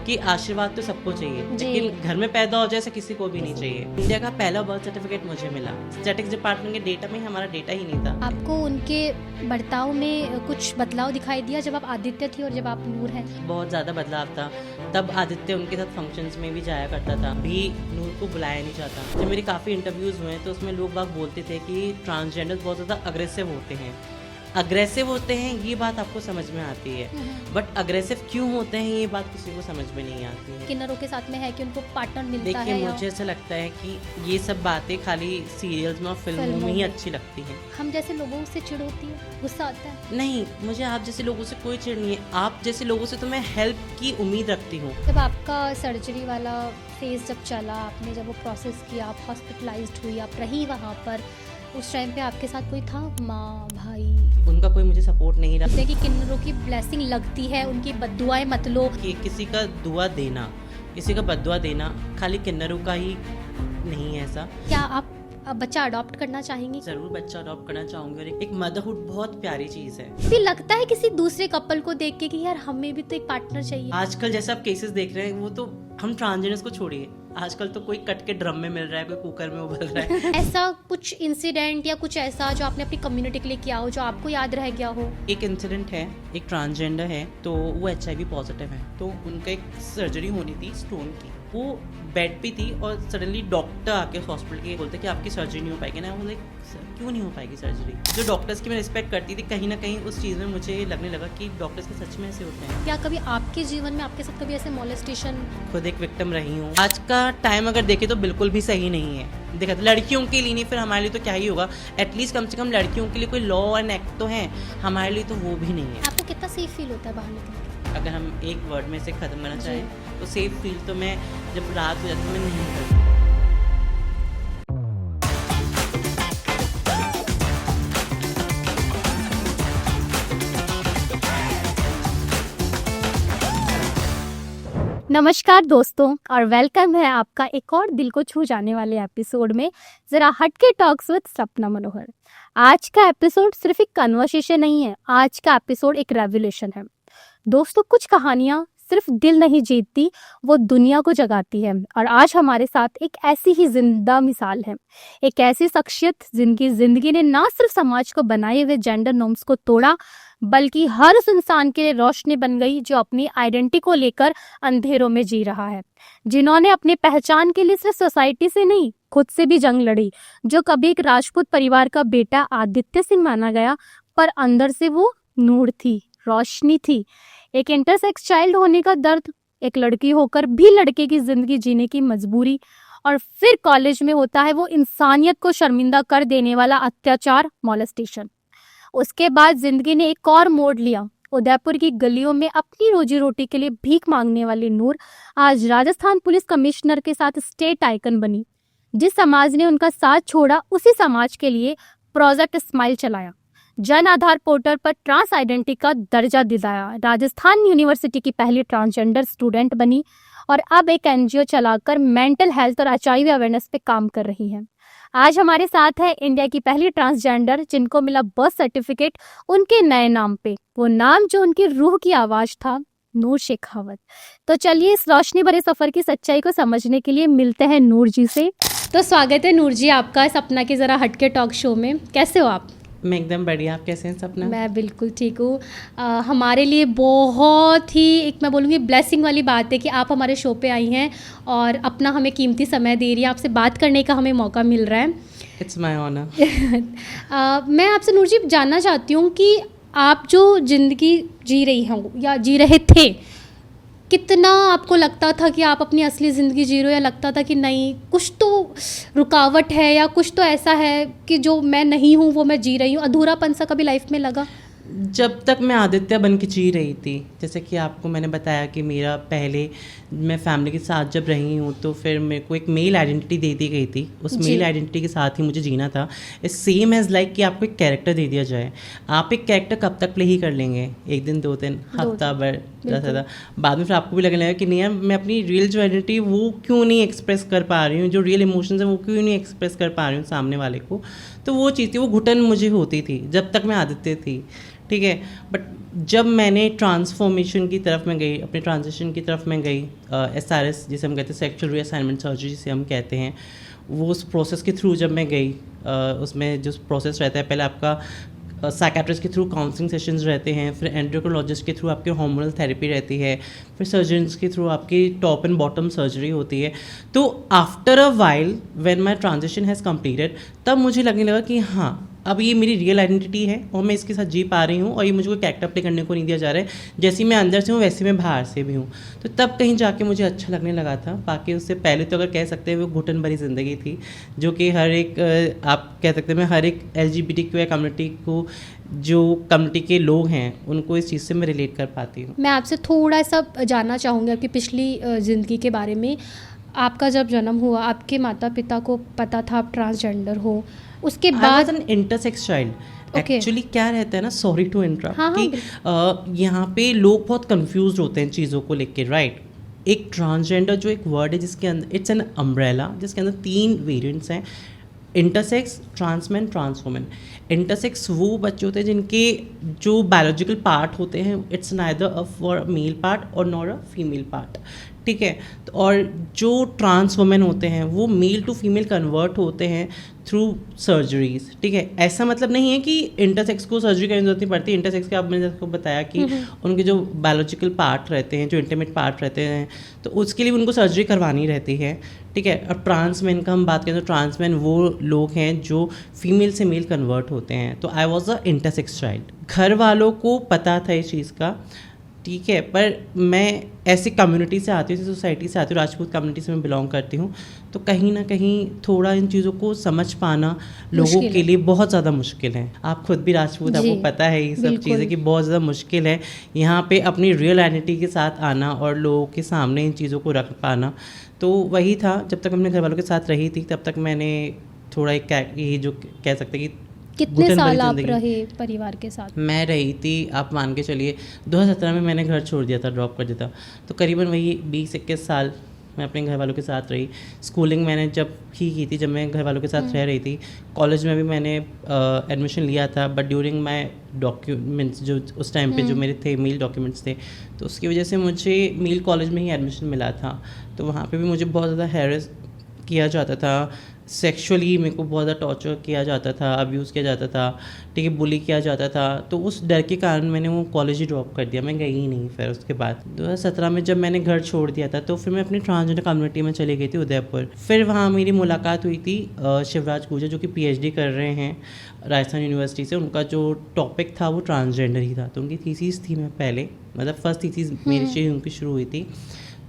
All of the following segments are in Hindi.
कि आशीर्वाद तो सबको चाहिए, लेकिन घर में पैदा हो जाए ऐसा किसी को भी नहीं चाहिए। इंडिया का पहला बर्थ सर्टिफिकेट मुझे मिला, स्टैटिक्स डिपार्टमेंट के डेटा में हमारा डेटा ही नहीं था। आपको उनके बर्ताव में कुछ बदलाव दिखाई दिया जब आप आदित्य थी और जब आप नूर हैं? बहुत ज़्यादा बदलाव था। तब आदित्य उनके साथ फंक्शंस में भी जाया करता था, भी नूर को बुलाया नहीं जाता। जब मेरे काफ़ी इंटरव्यूज़ हुए तो उसमें लोग बाग बोलते थे कि ट्रांसजेंडर्स बहुत ज़्यादा अग्रेसिव होते हैं, ये बात आपको समझ में आती है, बट अग्रेसिव क्यों होते हैं ये बात किसी को समझ में नहीं आती है। किन्नरों के साथ में है कि उनको पार्टनर मिलता देखिए, है मुझे ऐसा लगता है कि ये सब बातें खाली सीरियल्स में और फिल्मों में ही अच्छी लगती हैं। हम जैसे लोगों से चिढ़ होती है, गुस्सा आता है? नहीं, मुझे आप जैसे लोगों से कोई चिढ़ नहीं है। आप जैसे लोगों से तो मैं हेल्प की उम्मीद रखती हूँ। जब आपका सर्जरी वाला फेज जब चला, आपने जब वो प्रोसेस किया, आप हॉस्पिटलाइज्ड हुई, आप रही वहाँ पर, उस टाइम पे आपके साथ कोई था? माँ, भाई? उनका कोई मुझे सपोर्ट नहीं रहा। जैसे कि किन्नरों की ब्लेसिंग लगती है, उनकी बद्दुआएं मत लो। कि किसी का दुआ देना, किसी का बद्दुआ देना खाली किन्नरों का ही नहीं है ऐसा। क्या आप बच्चा अडॉप्ट करना चाहेंगी? जरूर बच्चा अडॉप्ट करना चाहूंगी। और एक मदरहुड बहुत प्यारी चीज है। भी लगता है किसी दूसरे कपल को देख के कि यार हमें भी तो एक पार्टनर चाहिए। आजकल जैसे आप केसेस देख रहे हैं, वो तो हम ट्रांसजेंडर्स को छोड़िए, आजकल तो कोई कट के ड्रम में मिल रहा है, कोई कुकर में उबल रहा है। ऐसा कुछ इंसिडेंट या कुछ ऐसा जो आपने अपनी कम्युनिटी के लिए किया हो, जो आपको याद रह गया हो? एक इंसिडेंट है, एक ट्रांसजेंडर है, तो वो HIV पॉजिटिव है, तो उनका एक सर्जरी होनी थी स्टोन की। वो बेड पे थी और सडनली डॉक्टर आके हॉस्पिटल के बोलते कि आपकी सर्जरी नहीं हो पाएगी ना। बोले सर क्यों नहीं हो पाएगी सर्जरी? जो डॉक्टर्स की मैं रिस्पेक्ट करती थी, कहीं ना कहीं उस चीज़ में मुझे लगने लगा कि डॉक्टर्स के सच में ऐसे होते हैं। क्या कभी आपके जीवन में आपके साथ कभी ऐसे मोलेस्टेशन? खुद एक विक्टिम रही हूँ। आज का टाइम अगर देखें तो बिल्कुल भी सही नहीं है। देखा तो लड़कियों के लिए नहीं, फिर हमारे लिए तो क्या ही होगा। एटलीस्ट कम से कम लड़कियों के लिए कोई लॉ एंड एक्ट तो है, हमारे लिए तो वो भी नहीं है। आपको कितना सेफ फील होता है बाहर निकल के? अगर हम एक वर्ड में से ख़त्म करना चाहें तो सेफ फील तो मैं जब रात हो जाती है मैं नहीं करती। नमस्कार दोस्तों, और वेलकम है आपका एक और दिल को छू जाने वाले एपिसोड में, जरा हटके टॉक्स विद सपना मनोहर। आज का एपिसोड सिर्फ एक कन्वर्सेशन नहीं है, आज का एपिसोड एक रेवोल्यूशन है। दोस्तों, कुछ कहानियाँ सिर्फ दिल नहीं जीतती, वो दुनिया को जगाती है। और आज हमारे साथ एक ऐसी ही जिंदा मिसाल है, एक ऐसी शख्सियत जिनकी जिंदगी ने ना सिर्फ समाज को बनाए हुए जेंडर नॉर्म्स को तोड़ा, बल्कि हर उस इंसान के लिए रोशनी बन गई जो अपनी आइडेंटिटी को लेकर अंधेरों में जी रहा है, जिन्होंने अपनी पहचान के लिए सिर्फ सोसाइटी से नहीं खुद से भी जंग लड़ी, जो कभी एक राजपूत परिवार का बेटा आदित्य सिंह माना गया, पर अंदर से वो नूर थी, रोशनी थी। एक इंटरसेक्स चाइल्ड होने का दर्द, एक लड़की होकर भी लड़के की जिंदगी जीने की मजबूरी, और फिर कॉलेज में होता है वो इंसानियत को शर्मिंदा कर देने वाला अत्याचार, मोलेस्टेशन। उसके बाद जिंदगी ने एक और मोड़ लिया। उदयपुर की गलियों में अपनी रोजी रोटी के लिए भीख मांगने वाली नूर आज राजस्थान पुलिस कमिश्नर के साथ स्टेट आइकन बनी। जिस समाज ने उनका साथ छोड़ा, उसी समाज के लिए प्रोजेक्ट स्माइल चलाया, जन आधार पोर्टल पर ट्रांस आइडेंटिटी का दर्जा दिलाया, राजस्थान यूनिवर्सिटी की पहली ट्रांसजेंडर स्टूडेंट बनी, और अब एक NGO चलाकर मेंटल हेल्थ और HIV अवेयरनेस पे काम कर रही है। आज हमारे साथ है इंडिया की पहली ट्रांसजेंडर, जिनको मिला बर्थ सर्टिफिकेट उनके नए नाम पे, वो नाम जो उनकी रूह की आवाज था, नूर शेखावत। तो चलिए इस रोशनी भरे सफर की सच्चाई को समझने के लिए मिलते हैं नूर जी से। तो स्वागत है नूर जी आपका सपना की जरा हटके टॉक शो में। कैसे हो आप? मैं एकदम बढ़िया, आप कैसे हैं सपना? मैं बिल्कुल ठीक हूँ। हमारे लिए बहुत ही एक मैं बोलूँगी ब्लेसिंग वाली बात है कि आप हमारे शो पे आई हैं और अपना हमें कीमती समय दे रही हैं, आपसे बात करने का हमें मौका मिल रहा है। It's my honour. मैं आपसे नूर जी जानना चाहती हूँ कि आप जो ज़िंदगी जी रही हो या जी रहे थे, कितना आपको लगता था कि आप अपनी असली ज़िंदगी जी रहे हो, या लगता था कि नहीं कुछ तो रुकावट है या कुछ तो ऐसा है कि जो मैं नहीं हूँ वो मैं जी रही हूँ? अधूरापन सा कभी लाइफ में लगा? जब तक मैं आदित्य बन के जी रही थी, जैसे कि आपको मैंने बताया कि मेरा पहले मैं फैमिली के साथ जब रही हूँ तो फिर मेरे को एक मेल आइडेंटिटी दे दी गई थी, उस मेल आइडेंटिटी के साथ ही मुझे जीना था। इट्स सेम एज लाइक कि आपको एक कैरेक्टर दे दिया जाए, आप एक कैरेक्टर कब तक प्ले ही कर लेंगे, एक दिन, 2 दिन, हफ्ता भर, ज़्यादा बाद में फिर आपको भी लगने लगा कि नहीं यार मैं अपनी रियल जो आइडेंटिटी वो क्यों नहीं एक्सप्रेस कर पा रही हूँ, जो रियल इमोशंस हैं वो क्यों नहीं एक्सप्रेस कर पा रही हूँ सामने वाले को। तो वो चीज़ थी, वो घुटन मुझे होती थी जब तक मैं आदित्य थी। ठीक है। बट जब मैंने ट्रांसफॉर्मेशन की तरफ में गई, अपने ट्रांजिशन की तरफ में गई, SRS जिसे हम कहते हैं, सेक्सुअल रीअसाइनमेंट सर्जरी जिसे हम कहते हैं, वो उस प्रोसेस के थ्रू जब मैं गई, उसमें जो प्रोसेस रहता है, पहले आपका साइकेट्रिस्ट के थ्रू काउंसलिंग सेशंस रहते हैं, फिर एंडोक्रोलॉजिस्ट के थ्रू आपके हार्मोनल थेरेपी रहती है, फिर सर्जन्स के थ्रू आपकी टॉप एंड बॉटम सर्जरी होती है। तो after a while when my transition has completed, तब मुझे लगने लगा कि हाँ, अब ये मेरी रियल आइडेंटिटी है और मैं इसके साथ जी पा रही हूँ और ये मुझे कोई कैरेक्टर प्ले करने को नहीं दिया जा रहा है। जैसी मैं अंदर से हूँ वैसे मैं बाहर से भी हूँ। तो तब कहीं जाके मुझे अच्छा लगने लगा था। बाकी उससे पहले तो अगर कह सकते हैं वो घुटन भरी ज़िंदगी थी, जो कि हर एक आप कह सकते हैं, मैं हर एक LGBTQ कम्युनिटी को, जो कम्युनिटी के लोग हैं, उनको इस चीज़ से मैं रिलेट कर पाती हूँ। मैं आपसे थोड़ा सा जानना चाहूँगी आपकी पिछली ज़िंदगी के बारे में। आपका जब जन्म हुआ, आपके माता पिता को पता था आप ट्रांसजेंडर हो? उसके बाद an intersex child. Okay. Actually क्या रहता है ना, सॉरी टू इंटरप्ट, हाँ, कि यहाँ पे लोग बहुत कंफ्यूज होते हैं चीज़ों को लेके, राइट। एक ट्रांसजेंडर जो एक वर्ड है जिसके अंदर इट्स एन अम्ब्रेला, जिसके अंदर 3 वेरिएंट्स हैं: इंटरसेक्स, ट्रांसमैन, ट्रांसवुमन। इंटरसेक्स वो बच्चे होते हैं जिनके जो बायोलॉजिकल पार्ट होते हैं, it's neither a for male part और नॉर अ फीमेल पार्ट, ठीक है। और जो ट्रांस वुमेन होते हैं वो मेल टू फीमेल कन्वर्ट होते हैं थ्रू सर्जरीज, ठीक है। ऐसा मतलब नहीं है कि इंटरसेक्स को सर्जरी करने की जरूरत नहीं पड़ती। इंटरसेक्स के, अब मैंने आपको बताया कि उनके जो बायोलॉजिकल पार्ट रहते हैं, जो इंटीमेट पार्ट रहते हैं, तो उसके लिए उनको सर्जरी करवानी रहती है, ठीक है। और ट्रांसमैन का हम बात करें तो ट्रांसमैन वो लोग हैं जो फीमेल से मेल कन्वर्ट होते हैं। तो I was a intersex child. घर वालों को पता था इस चीज़ का, ठीक है, पर मैं ऐसी कम्युनिटी से आती हूँ, ऐसी सोसाइटी से आती हूँ, राजपूत कम्युनिटी से मैं बिलोंग करती हूँ, तो कहीं ना कहीं थोड़ा इन चीज़ों को समझ पाना लोगों के लिए बहुत ज़्यादा मुश्किल है। आप खुद भी राजपूत, आपको पता है ये सब चीज़ें कि बहुत ज़्यादा मुश्किल है यहाँ पे अपनी रियल आइडेंटिटी के साथ आना और लोगों के सामने इन चीज़ों को रख पाना। तो वही था, जब तक अपने घर वालों के साथ रही थी तब तक मैंने थोड़ा एक ये जो कह सकते कि कितने साल आप रहे परिवार के साथ? मैं रही थी, आप मान के चलिए 2017 में मैंने घर छोड़ दिया था, ड्रॉप कर दिया था, तो करीबन वही 20-21 साल मैं अपने घर वालों के साथ रही। स्कूलिंग मैंने जब ही की थी, जब मैं घर वालों के साथ रह रही थी। कॉलेज में भी मैंने एडमिशन लिया था, बट ड्यूरिंग माय डॉक्यूमेंट्स, जो उस टाइम पे जो मेरे थे मेल डॉक्यूमेंट्स थे, तो उसकी वजह से मुझे मेल कॉलेज में ही एडमिशन मिला था। तो वहाँ पे भी मुझे बहुत ज़्यादा हैरेस किया जाता था, सेक्सुअली मेरे को बहुत ज़्यादा टॉर्चर किया जाता था, अब्यूज़ किया जाता था, ठीक है, बुली किया जाता था। तो उस डर के कारण मैंने वो कॉलेज ही ड्रॉप कर दिया, मैं गई ही नहीं। फिर उसके बाद 2017 में जब मैंने घर छोड़ दिया था, तो फिर मैं अपनी ट्रांसजेंडर कम्युनिटी में चली गई थी, उदयपुर। फिर वहाँ मेरी मुलाकात हुई थी शिवराज गुर्जर, जो कि PhD कर रहे हैं राजस्थान यूनिवर्सिटी से। उनका जो टॉपिक था वो ट्रांसजेंडर ही था, तो उनकी थीसिस थी, मैं पहले मतलब फर्स्ट थीसिस मेरे से उनकी शुरू हुई थी।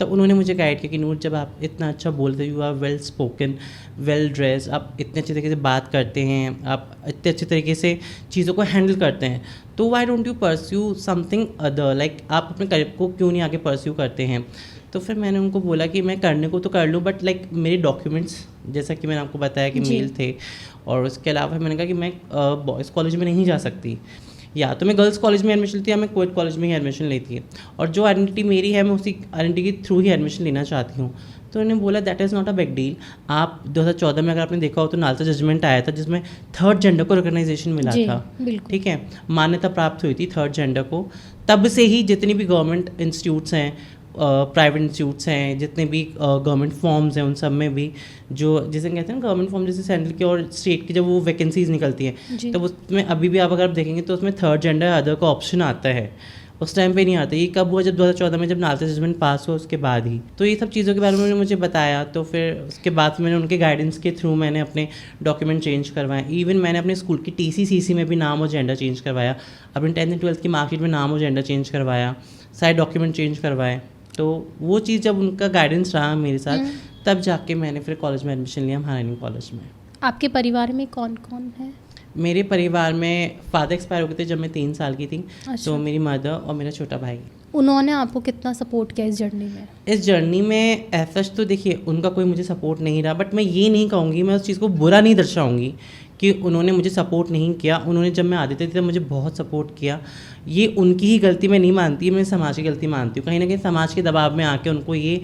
तो उन्होंने मुझे गाइड किया कि नूर, जब आप इतना अच्छा बोलते, you are well spoken, well dress, आप इतने अच्छे तरीके से बात करते हैं, आप इतने अच्छे तरीके से चीज़ों को हैंडल करते हैं, तो why don't you pursue something other, like आप अपने करियर को क्यों नहीं आगे परस्यू करते हैं। तो फिर मैंने उनको बोला कि मैं करने को तो कर लूँ, बट लाइक मेरे डॉक्यूमेंट्स, जैसा कि मैंने आपको बताया कि मेल थे, और उसके अलावा मैंने कहा कि मैं बॉयज़ कॉलेज में नहीं जा सकती, या तो मैं गर्ल्स कॉलेज में एडमिशन लेती या मैं कोएड कॉलेज में ही एडमिशन लेती है, और जो आइडेंटिटी मेरी है मैं उसी आइडेंटिटी के थ्रू ही एडमिशन लेना चाहती हूँ। तो उन्होंने बोला that is not a big deal. आप 2014 में अगर आपने देखा हो तो नालसा जजमेंट आया था, जिसमें थर्ड जेंडर को रिकॉग्नाइजेशन मिला था, ठीक है, मान्यता प्राप्त हुई थी थर्ड जेंडर को। तब से ही जितनी भी गवर्नमेंट इंस्टीट्यूट्स हैं, प्राइवेट इंस्टीट्यूट्स हैं, जितने भी गवर्नमेंट फॉर्म्स हैं, उन सब में भी जो जिसे कहते हैं ना गवर्नमेंट फॉर्म, जैसे सेंट्रल की और स्टेट की जब वो वैकेंसीज निकलती हैं, तो उसमें अभी भी आप अगर देखेंगे तो उसमें थर्ड जेंडर अदर का ऑप्शन आता है। उस टाइम पे नहीं आता। ये कब हुआ? जब 2014 में जब नालसा जजमेंट पास हुआ उसके बाद ही। तो ये सब चीज़ों के बारे में मुझे बताया, तो फिर उसके बाद मैंने उनके गाइडेंस के थ्रू मैंने अपने डॉक्यूमेंट चेंज करवाए। इवन मैंने अपने स्कूल की TCCC में भी नाम और जेंडर चेंज करवाया, अपनी 10th and 12th की मार्कशीट में नाम और जेंडर चेंज करवाया, सारे डॉक्यूमेंट चेंज करवाए। तो वो चीज़ जब उनका गाइडेंस रहा मेरे साथ, तब जाके मैंने फिर कॉलेज में एडमिशन लिया, महारानी कॉलेज में। आपके परिवार में कौन कौन है? मेरे परिवार में फादर एक्सपायर हो गए थे जब मैं 3 साल की थी। अच्छा। तो मेरी मदर और मेरा छोटा भाई। उन्होंने आपको कितना सपोर्ट किया इस जर्नी में? इस जर्नी में ऐसा तो देखिए उनका कोई मुझे सपोर्ट नहीं रहा, बट मैं ये नहीं कहूँगी, मैं उस चीज़ को बुरा नहीं दर्शाऊँगी कि उन्होंने मुझे सपोर्ट नहीं किया। उन्होंने जब मैं आदित्य थी तब मुझे बहुत सपोर्ट किया। ये उनकी ही गलती मैं नहीं मानती, मैं समाज की गलती मानती हूँ। कहीं ना कहीं समाज के दबाव में आके उनको ये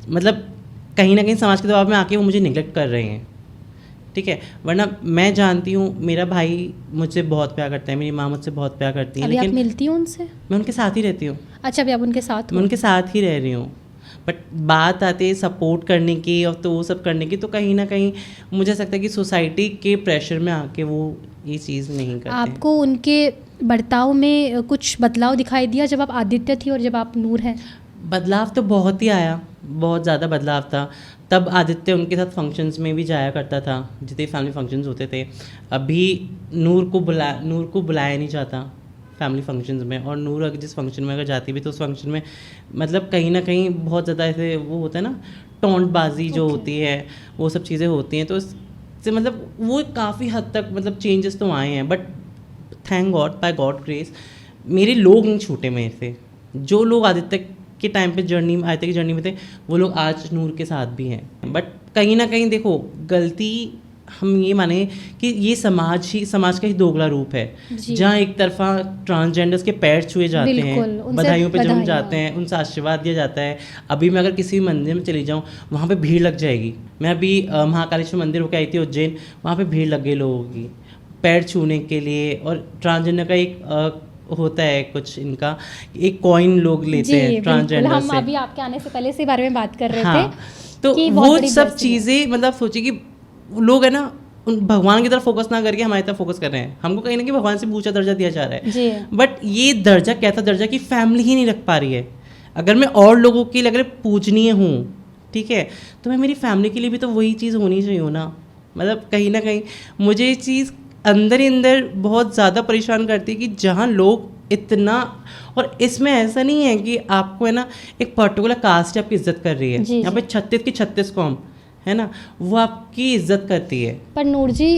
मतलब कहीं ना कहीं समाज के दबाव में आके वो मुझे निगलेक्ट कर रहे हैं ठीक है। वरना मैं जानती हूँ मेरा भाई मुझसे बहुत प्यार करता है, मेरी माँ मुझसे बहुत प्यार करती है, अभी लेकिन आप मिलती हो उनसे? मैं उनके साथ ही रहती हूँ। अच्छा, अभी आप उनके साथ हो? मैं उनके साथ ही रह रही हूँ, बट बात आती है सपोर्ट करने की और तो वो सब करने की, तो कहीं ना कहीं मुझे ऐसा लगता है कि सोसाइटी के प्रेशर में आके वो ये चीज़ नहीं करते हैं। आपको उनके बर्ताव में कुछ बदलाव दिखाई दिया जब आप आदित्य थी और जब आप नूर हैं? बदलाव तो बहुत ही आया, बहुत ज़्यादा बदलाव था। तब आदित्य उनके साथ फंक्शंस में भी जाया करता था, जितने फैमिली फंक्शंस होते थे। अभी नूर को बुलाया नहीं जाता फैमिली फंक्शंस में, और नूर अगर जिस फंक्शन में अगर जाती भी तो उस फंक्शन में मतलब कहीं ना कहीं बहुत ज़्यादा ऐसे वो होता है ना, टॉन्टबाजी जो होती है, वो सब चीज़ें होती हैं, तो इससे मतलब वो काफ़ी हद तक मतलब चेंजेस तो आए हैं, but thank God, by God grace मेरे लोग नहीं छूटे मेरे से। जो लोग आदित्य के टाइम पे आदित्य की जर्नी में थे, वो लोग आज नूर के साथ भी हैं। बट कहीं ना कहीं देखो, गलती हम ये माने कि ये समाज का ही दोगला रूप है, जहाँ एक तरफा ट्रांसजेंडर्स के पैर छुए जाते हैं, बधाइयों पे जब हम जाते हैं उनसे आशीर्वाद दिया जाता है। अभी मैं अगर किसी मंदिर में चली जाऊँ, वहाँ पे भीड़ लग जाएगी। मैं अभी महाकालेश्वर मंदिर होकर आई थी उज्जैन, वहाँ पे भीड़ लग गई लोगों की पैर छूने के लिए। और ट्रांसजेंडर का एक होता है कुछ इनका, एक कॉइन लोग लेते हैं ट्रांसजेंडर से। हम अभी आपके आने से पहले इसी बारे में बात कर रहे थे। तो वो सब चीज़ें मतलब सोचिए कि लोग है ना भगवान की तरफ फोकस ना करके हमारी तरफ फोकस कर रहे हैं। हमको कहीं ना कहीं भगवान से ऊंचा दर्जा दिया जा रहा है, बट ये दर्जा कैसा दर्जा कि फैमिली ही नहीं रख पा रही है। अगर मैं और लोगों के लिए अगर पूजनीय हूँ, ठीक है, तो मैं मेरी फैमिली के लिए भी तो वही चीज़ होनी चाहिए ना। मतलब कहीं ना कहीं मुझे ये चीज़ अंदर ही अंदर बहुत ज़्यादा परेशान करती है कि जहाँ लोग इतना, और इसमें ऐसा नहीं है कि आपको है ना एक पर्टिकुलर कास्ट आपकी इज्जत कर रही है, यहाँ पे 36 की 36 कौम है ना, वो आपकी इज्जत करती है। पर नूर जी,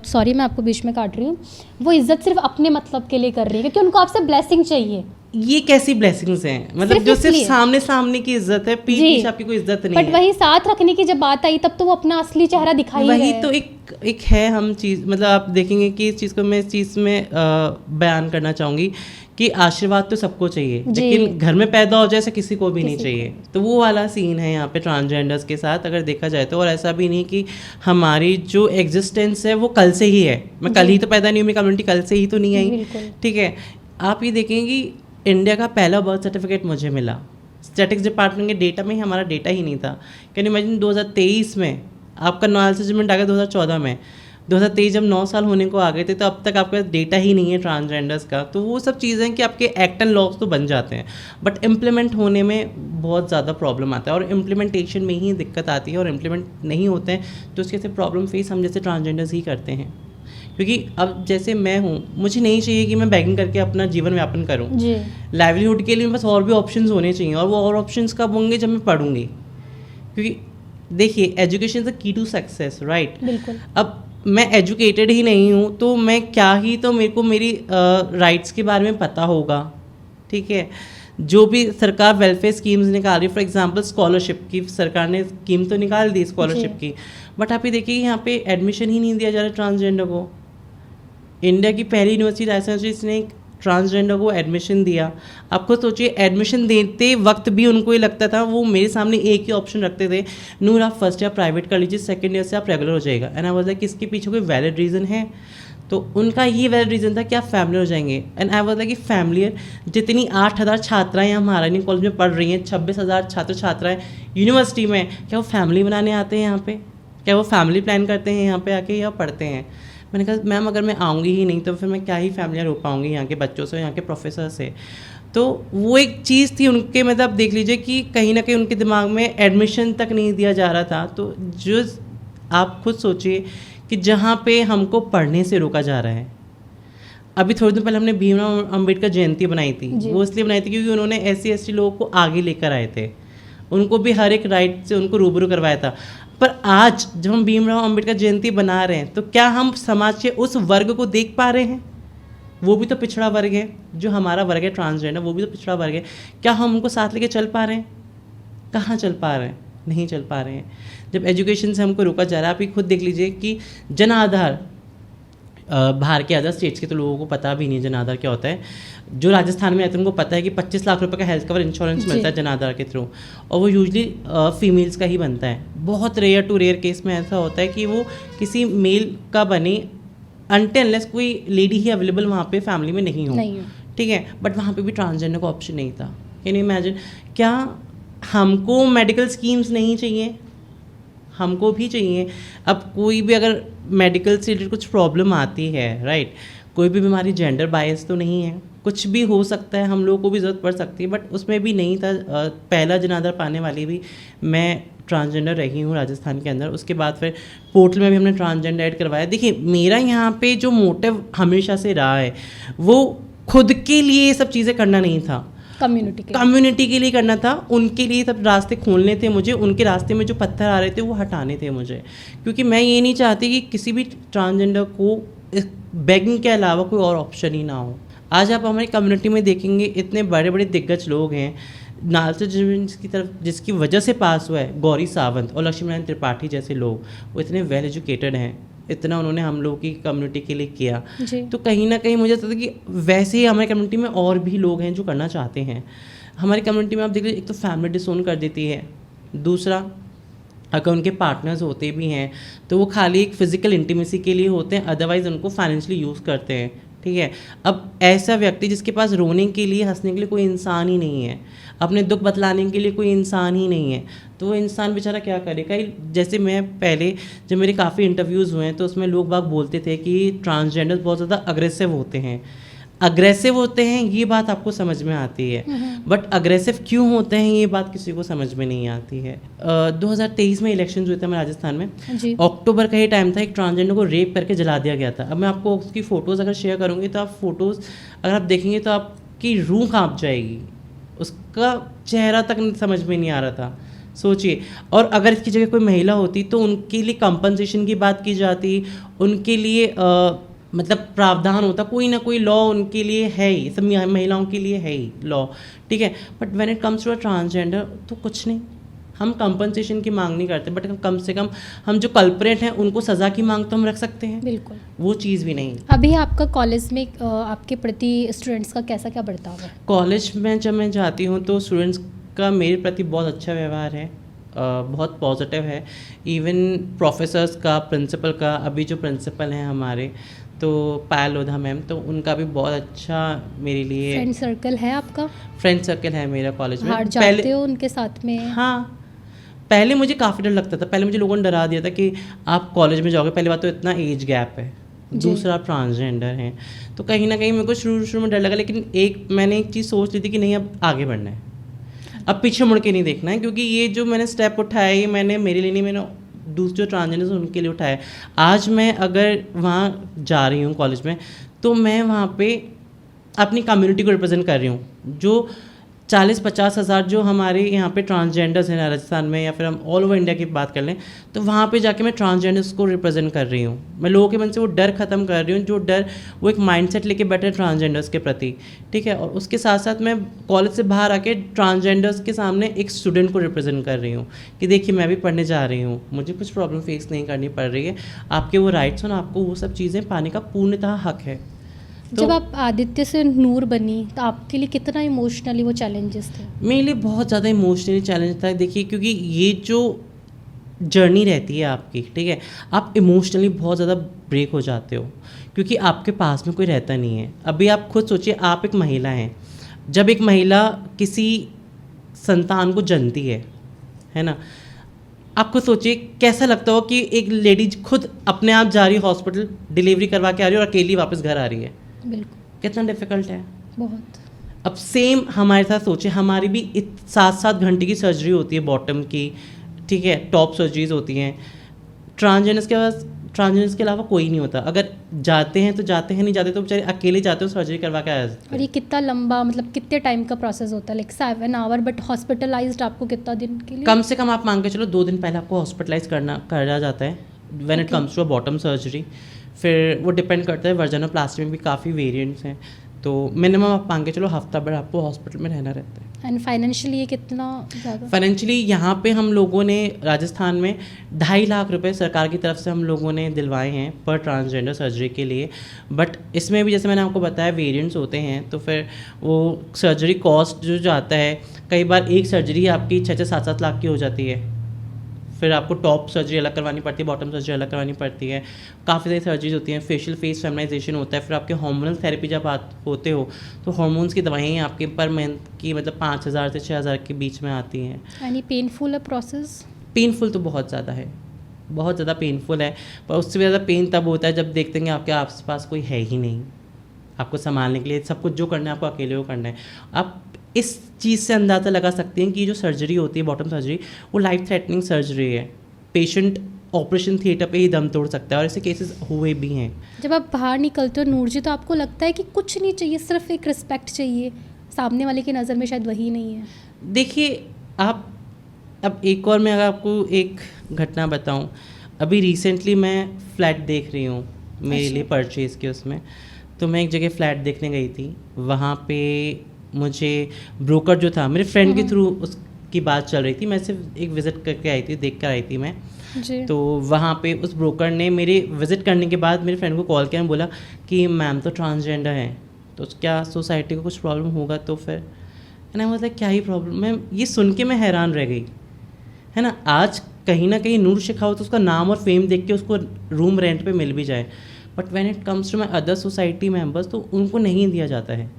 सॉरी मैं आपको बीच में काट रही हूँ, वो इज्जत सिर्फ अपने मतलब के लिए कर रही है क्योंकि उनको आपसे ब्लेसिंग चाहिए। ये कैसी ब्लेसिंग्स हैं? मतलब जो सिर्फ सामने की इज्जत है, पीछे आपकी कोई इज्जत नहीं है। बट वही साथ रखने की जब बात आई तब तो वो अपना असली चेहरा दिखाई वही तो एक है हम चीज़, मतलब आप देखेंगे कि इस चीज़ को मैं इस चीज़ में बयान करना चाहूँगी कि आशीर्वाद तो सबको चाहिए, लेकिन घर में पैदा हो जाए ऐसा किसी को भी नहीं चाहिए। तो वो वाला सीन है यहाँ पे ट्रांसजेंडर्स के साथ अगर देखा जाए तो। और ऐसा भी नहीं कि हमारी जो एग्जिस्टेंस है वो कल से ही है, मैं कल ही तो पैदा नहीं हुई, मेरी कम्युनिटी कल से ही तो नहीं आई, ठीक है। आप ये देखेंगे कि इंडिया का पहला बर्थ सर्टिफिकेट मुझे मिला, स्टैटिक्स डिपार्टमेंट के डेटा में ही हमारा डेटा ही नहीं था। कैन यू इमेजिन 2023 में आपका नॉलेज जजमेंट आ गया 2014 में, 2023 जब 9 साल होने को आ गए थे तो अब तक आपके पास डेटा ही नहीं है ट्रांसजेंडर्स का। तो वो सब चीज़ें कि आपके एक्ट एंड लॉज तो बन जाते हैं, बट इम्प्लीमेंट होने में बहुत ज़्यादा प्रॉब्लम आता है, और इम्प्लीमेंटेशन में ही दिक्कत आती है। और इम्प्लीमेंट नहीं होते हैं तो उसके से प्रॉब्लम फेस हम जैसे ट्रांसजेंडर्स ही करते हैं। क्योंकि अब जैसे मैं हूँ, मुझे नहीं चाहिए कि मैं बैगिंग करके अपना जीवन व्यापन करूँ। लाइवलीहुड के लिए बस और भी ऑप्शंस होने चाहिए, और वो और ऑप्शंस कब होंगे जब मैं पढ़ूंगी। क्योंकि देखिए, education is the key to success, right. बिल्कुल। अब मैं एजुकेटेड ही नहीं हूँ तो मैं क्या ही, तो मेरे को मेरी राइट्स के बारे में पता होगा, ठीक है। जो भी सरकार वेलफेयर स्कीम्स निकाल रही है, फॉर एग्जांपल स्कॉलरशिप की सरकार ने स्कीम तो निकाल दी स्कॉलरशिप की, बट आप ये देखिए यहाँ पे एडमिशन ही नहीं दिया जा रहा ट्रांसजेंडर को। इंडिया की पहली यूनिवर्सिटी राजस्थान ने ट्रांसजेंडर को एडमिशन दिया। आप खुद सोचिए, एडमिशन देते वक्त भी उनको ये लगता था, वो मेरे सामने एक ही ऑप्शन रखते थे, नूर आप फर्स्ट ईयर प्राइवेट कर लीजिए, सेकंड ईयर से आप रेगुलर हो जाएगा। एंड आई वाज लाइक इसके पीछे कोई वैलिड रीज़न है? तो उनका ये वैलिड रीज़न था कि आप फैमिली हो जाएंगे। एंड आई वाज लाइक कि फैमिलियर जितनी 8000 छात्राएँ यहाँ महारानी कॉलेज में पढ़ रही हैं, 26,000 छात्र छात्राएँ यूनिवर्सिटी में, क्या वो फैमिली बनाने आते हैं यहाँ पे? क्या वो फैमिली प्लान करते हैं यहाँ पे आके, या पढ़ते हैं? मैंने कहा मैम अगर मैं आऊँगी ही नहीं तो फिर मैं क्या ही फैमिलियाँ हो पाऊँगी यहाँ के बच्चों से, यहाँ के प्रोफेसर से। तो वो एक चीज़ थी उनके, मतलब देख लीजिए कि कहीं ना कहीं उनके दिमाग में एडमिशन तक नहीं दिया जा रहा था। तो जो आप खुद सोचिए कि जहाँ पे हमको पढ़ने से रोका जा रहा है। अभी थोड़े दिन पहले हमने भीमराव अम्बेडकर जयंती बनाई थी, वो इसलिए बनाई थी क्योंकि उन्होंने SC/ST लोगों को आगे लेकर आए थे, उनको भी हर एक राइट से उनको रूबरू करवाया था। पर आज जब हम भीमराव अम्बेडकर जयंती बना रहे हैं तो क्या हम समाज के उस वर्ग को देख पा रहे हैं? वो भी तो पिछड़ा वर्ग है, जो हमारा वर्ग है ट्रांसजेंडर, वो भी तो पिछड़ा वर्ग है। क्या हम उनको साथ लेके चल पा रहे हैं? कहाँ चल पा रहे हैं? नहीं चल पा रहे हैं। जब एजुकेशन से हमको रोका जा रहा है, आप ही खुद देख लीजिए कि जन आधार बाहर के अदर स्टेट्स के तो लोगों को पता भी नहीं है जनाधार क्या होता है। जो राजस्थान में रहते हैं उनको पता है कि 25 लाख रुपए का हेल्थ कवर इंश्योरेंस मिलता है जनाधार के थ्रू, और वो यूजली फीमेल्स का ही बनता है। बहुत रेयर टू रेयर केस में ऐसा होता है कि वो किसी मेल का बने, अनटिल अनलेस कोई लेडी ही अवेलेबल वहाँ पे फैमिली में नहीं हो, ठीक है। बट वहाँ पे भी ट्रांसजेंडर का ऑप्शन नहीं था। Can you imagine? क्या हमको मेडिकल स्कीम्स नहीं चाहिए? हमको भी चाहिए। अब कोई भी अगर मेडिकल से रिलेटेड कुछ प्रॉब्लम आती है, राइट, कोई भी बीमारी जेंडर बायस तो नहीं है, कुछ भी हो सकता है, हम लोगों को भी ज़रूरत पड़ सकती है, बट उसमें भी नहीं था। पहला जनाधार पाने वाली भी मैं ट्रांसजेंडर रही हूँ राजस्थान के अंदर। उसके बाद फिर पोर्टल में भी हमने ट्रांसजेंडर ऐड करवाया। देखिए, मेरा यहाँ पे जो मोटिव हमेशा से रहा है वो खुद के लिए ये सब चीज़ें करना नहीं था, कम्युनिटी के लिए करना था। उनके लिए सब रास्ते खोलने थे मुझे, उनके रास्ते में जो पत्थर आ रहे थे वो हटाने थे मुझे, क्योंकि मैं ये नहीं चाहती कि किसी भी ट्रांसजेंडर को बेगिंग के अलावा कोई और ऑप्शन ही ना हो। आज आप हमारी कम्युनिटी में देखेंगे इतने बड़े बड़े दिग्गज लोग हैं, नालचा की तरफ जिसकी वजह से पास हुआ है, गौरी सावंत और लक्ष्मी नारायण त्रिपाठी जैसे लोग, वो इतने वेल एजुकेटेड हैं, इतना उन्होंने हम लोगों की कम्युनिटी के लिए किया। तो कहीं ना कहीं मुझे लगता है कि वैसे ही हमारी कम्युनिटी में और भी लोग हैं जो करना चाहते हैं। हमारी कम्युनिटी में आप देख लीजिए, एक तो फैमिली डिसोन कर देती है, दूसरा अगर उनके पार्टनर्स होते भी हैं तो वो खाली एक फिजिकल इंटीमेसी के लिए होते हैं, अदरवाइज उनको फाइनेंशियली यूज़ करते हैं, ठीक है। अब ऐसा व्यक्ति जिसके पास रोने के लिए, हंसने के लिए कोई इंसान ही नहीं है, अपने दुख बतलाने के लिए कोई इंसान ही नहीं है, तो वो इंसान बेचारा क्या करेगा। जैसे मैं पहले जब मेरे काफ़ी इंटरव्यूज़ हुए हैं तो उसमें लोग बाग बोलते थे कि ट्रांसजेंडर बहुत ज़्यादा अग्रेसिव होते हैं। अग्रेसिव होते हैं ये बात आपको समझ में आती है, बट अग्रेसिव क्यों होते हैं ये बात किसी को समझ में नहीं आती है। 2023 में इलेक्शन हुए थे हमारे राजस्थान में, अक्टूबर का ही टाइम था, एक ट्रांसजेंडर को रेप करके जला दिया गया था। अब मैं आपको उसकी फ़ोटोज़ अगर शेयर करूँगी तो आप फोटोज़ अगर आप देखेंगे तो आपकी रूह काँप जाएगी, उसका चेहरा तक समझ में नहीं आ रहा था, सोचिए। और अगर इसकी जगह कोई महिला होती तो उनके लिए कंपनसेशन की बात की जाती, उनके लिए मतलब प्रावधान होता, कोई ना कोई लॉ उनके लिए है ही, सब महिलाओं के लिए है ही लॉ, ठीक है। But when it comes to a transgender तो कुछ नहीं, हम कंपनसेशन की मांग नहीं करते, बट कम से कम हम जो कल्प्रेट हैं उनको सज़ा की मांग तो हम रख सकते हैं। बिल्कुल, वो चीज़ भी नहीं। अभी आपका कॉलेज में आपके प्रति स्टूडेंट्स का कैसा क्या बर्ताव है? कॉलेज में जब मैं जाती हूँ तो स्टूडेंट्स का मेरे प्रति बहुत अच्छा व्यवहार है, बहुत पॉजिटिव है। इवन प्रोफेसर्स का, प्रिंसिपल का, अभी जो प्रिंसिपल हैं हमारे तो पायल लोधा मैम, तो उनका भी बहुत अच्छा मेरे लिए। फ्रेंड सर्कल है आपका? फ्रेंड सर्कल है मेरा कॉलेज में। जाते हो उनके साथ में? हाँ, पहले मुझे काफ़ी डर लगता था, पहले मुझे लोगों ने डरा दिया था कि आप कॉलेज में जाओगे, पहली बात तो इतना एज गैप है, दूसरा आप ट्रांसजेंडर हैं, तो कहीं ना कहीं मेरे को शुरू में डर लगा। लेकिन मैंने एक चीज़ सोच ली थी कि नहीं, अब आगे बढ़ना है, अब पीछे मुड़ के नहीं देखना है, क्योंकि ये जो मैंने स्टेप उठाया ये मैंने मेरे लिए नहीं, मैंने दूसरे जो ट्रांसजेंडर्स उनके लिए उठाया। आज मैं अगर वहाँ जा रही हूँ कॉलेज में तो मैं वहाँ पे अपनी कम्युनिटी को रिप्रेजेंट कर रही हूँ। जो 40-50 हज़ार जो हमारे यहाँ पे ट्रांसजेंडर्स हैं राजस्थान में, या फिर हम ऑल ओवर इंडिया की बात कर लें, तो वहाँ पे जाके मैं ट्रांसजेंडर्स को रिप्रेजेंट कर रही हूँ। मैं लोगों के मन से वो डर ख़त्म कर रही हूँ, जो डर वो एक माइंडसेट लेके बैठे हैं ट्रांसजेंडर्स के प्रति, ठीक है। और उसके साथ साथ मैं कॉलेज से बाहर आके ट्रांसजेंडर्स के सामने एक स्टूडेंट को रिप्रेजेंट कर रही हूँ कि देखिए मैं भी पढ़ने जा रही हूँ, मुझे कुछ प्रॉब्लम फेस नहीं करनी पड़ रही है, आपके वो राइट्स हैं, आपको वो सब चीज़ें पाने का पूर्णतः हक है। तो जब आप आदित्य से नूर बनी तो आपके लिए कितना इमोशनली वो चैलेंजेस थे? मेरे लिए बहुत ज़्यादा इमोशनली चैलेंज था। देखिए, क्योंकि ये जो जर्नी रहती है आपकी, ठीक है, आप इमोशनली बहुत ज़्यादा ब्रेक हो जाते हो, क्योंकि आपके पास में कोई रहता नहीं है। अभी आप खुद सोचिए, आप एक महिला हैं, जब एक महिला किसी संतान को जनती है ना, आप खुद सोचिए कैसा लगता हो कि एक लेडीज खुद अपने आप जा रही है हॉस्पिटल, डिलीवरी करवा के आ रही है और अकेली वापस घर आ रही है। बिल्कुल, कितना डिफ़िकल्ट है, बहुत। अब सेम हमारे साथ सोचिए, हमारी भी 7-7 घंटे की सर्जरी होती है बॉटम की, ठीक है, टॉप सर्जरीज होती हैं। ट्रांसजेंडर्स के अलावा कोई नहीं होता, अगर जाते हैं तो जाते हैं, नहीं जाते तो बेचारे अकेले जाते हो सर्जरी करवा के आ जाते हैं। और ये कितना लंबा, मतलब कितने टाइम का प्रोसेस होता है? लाइक 7 आवर, बट हॉस्पिटलाइज्ड आपको कितना दिन के लिए? कम से कम आप मान के चलो 2 दिन पहले आपको हॉस्पिटलाइज करा जाता है when it comes to a bottom surgery. फिर वो डिपेंड करता है, वर्जनोप्लास्टी में भी काफ़ी वेरिएंट्स हैं, तो मिनिमम आप मान के चलो हफ्ता भर आपको हॉस्पिटल में रहना रहता है। एंड फाइनेंशियली ये कितना ज़्यादा? फाइनेंशियली यहाँ पे हम लोगों ने राजस्थान में 2.5 लाख रुपए सरकार की तरफ से हम लोगों ने दिलवाए हैं पर ट्रांसजेंडर सर्जरी के लिए। बट इसमें भी जैसे मैंने आपको बताया वेरिएंट्स होते हैं, तो फिर वो सर्जरी कॉस्ट जो जाता है, कई बार एक सर्जरी आपकी 6-7 लाख की हो जाती है। फिर आपको टॉप सर्जरी अलग करवानी पड़ती है, बॉटम सर्जरी अलग करवानी पड़ती है, काफ़ी सारी सर्जरीज होती हैं, फेशियल फेस फेमिनाइजेशन होता है। फिर आपके हार्मोनल थेरेपी जब आप होते हो तो हार्मोन्स की दवाइयाँ आपके पर मंथ की मतलब 5,000 से 6,000 के बीच में आती हैं। यानी पेनफुल है प्रोसेस? पेनफुल तो बहुत ज़्यादा है, बहुत ज़्यादा पेनफुल है, पर उससे भी ज़्यादा पेन तब होता है जब देखते हैं कि आपके आसपास कोई है ही नहीं आपको संभालने के लिए। सब कुछ जो करना है आपको अकेले को करना है। आप इस चीज़ से अंदाज़ा लगा सकते हैं कि जो सर्जरी होती है बॉटम सर्जरी, वो लाइफ थ्रेटनिंग सर्जरी है। पेशेंट ऑपरेशन थिएटर पे ही दम तोड़ सकता है, और ऐसे केसेस हुए भी हैं। जब आप बाहर निकलते हो नूर जी, तो आपको लगता है कि कुछ नहीं चाहिए, सिर्फ एक रिस्पेक्ट चाहिए? सामने वाले की नज़र में शायद वही नहीं है। देखिए आप, अब एक और मैं अगर आपको एक घटना बताऊं, अभी रिसेंटली मैं फ्लैट देख रही हूँ मेरे लिए परचेज़ के उसमें। तो मैं एक जगह फ़्लैट देखने गई थी, वहाँ पे मुझे ब्रोकर जो था मेरे फ्रेंड के थ्रू उसकी बात चल रही थी। मैं सिर्फ एक विज़िट करके आई थी, देख कर आई थी मैं जी। तो वहाँ पे उस ब्रोकर ने मेरे विज़िट करने के बाद मेरे फ्रेंड को कॉल किया और बोला कि मैम तो ट्रांसजेंडर है, तो क्या सोसाइटी को कुछ प्रॉब्लम होगा? तो फिर एंड आई वाज लाइक क्या ही प्रॉब्लम। मैं ये सुन के मैं हैरान रह गई, है ना। आज कहीं ना कहीं नूर शेखावत उसका नाम और फेम देख के उसको रूम रेंट पे मिल भी जाए, but when it comes to my other society members तो उनको नहीं दिया जाता है।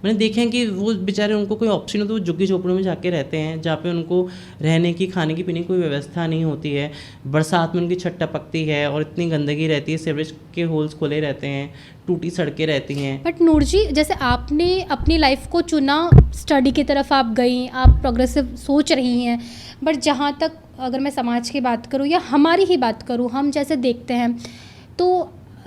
मैंने देखे हैं कि वो बेचारे, उनको कोई ऑप्शन हो तो वो झुग्गी झोपड़ों में जाके रहते हैं, जहाँ पे उनको रहने की, खाने की, पीने की कोई व्यवस्था नहीं होती है। बरसात में उनकी छत टपकती है और इतनी गंदगी रहती है, सीवरेज के होल्स खुले रहते हैं, टूटी सड़कें रहती हैं। बट नूर जी, जैसे आपने अपनी लाइफ को चुना, स्टडी की तरफ आप गई, आप प्रोग्रेसिव सोच रही हैं, बट जहाँ तक अगर मैं समाज की बात करूँ या हमारी ही बात करूँ, हम जैसे देखते हैं तो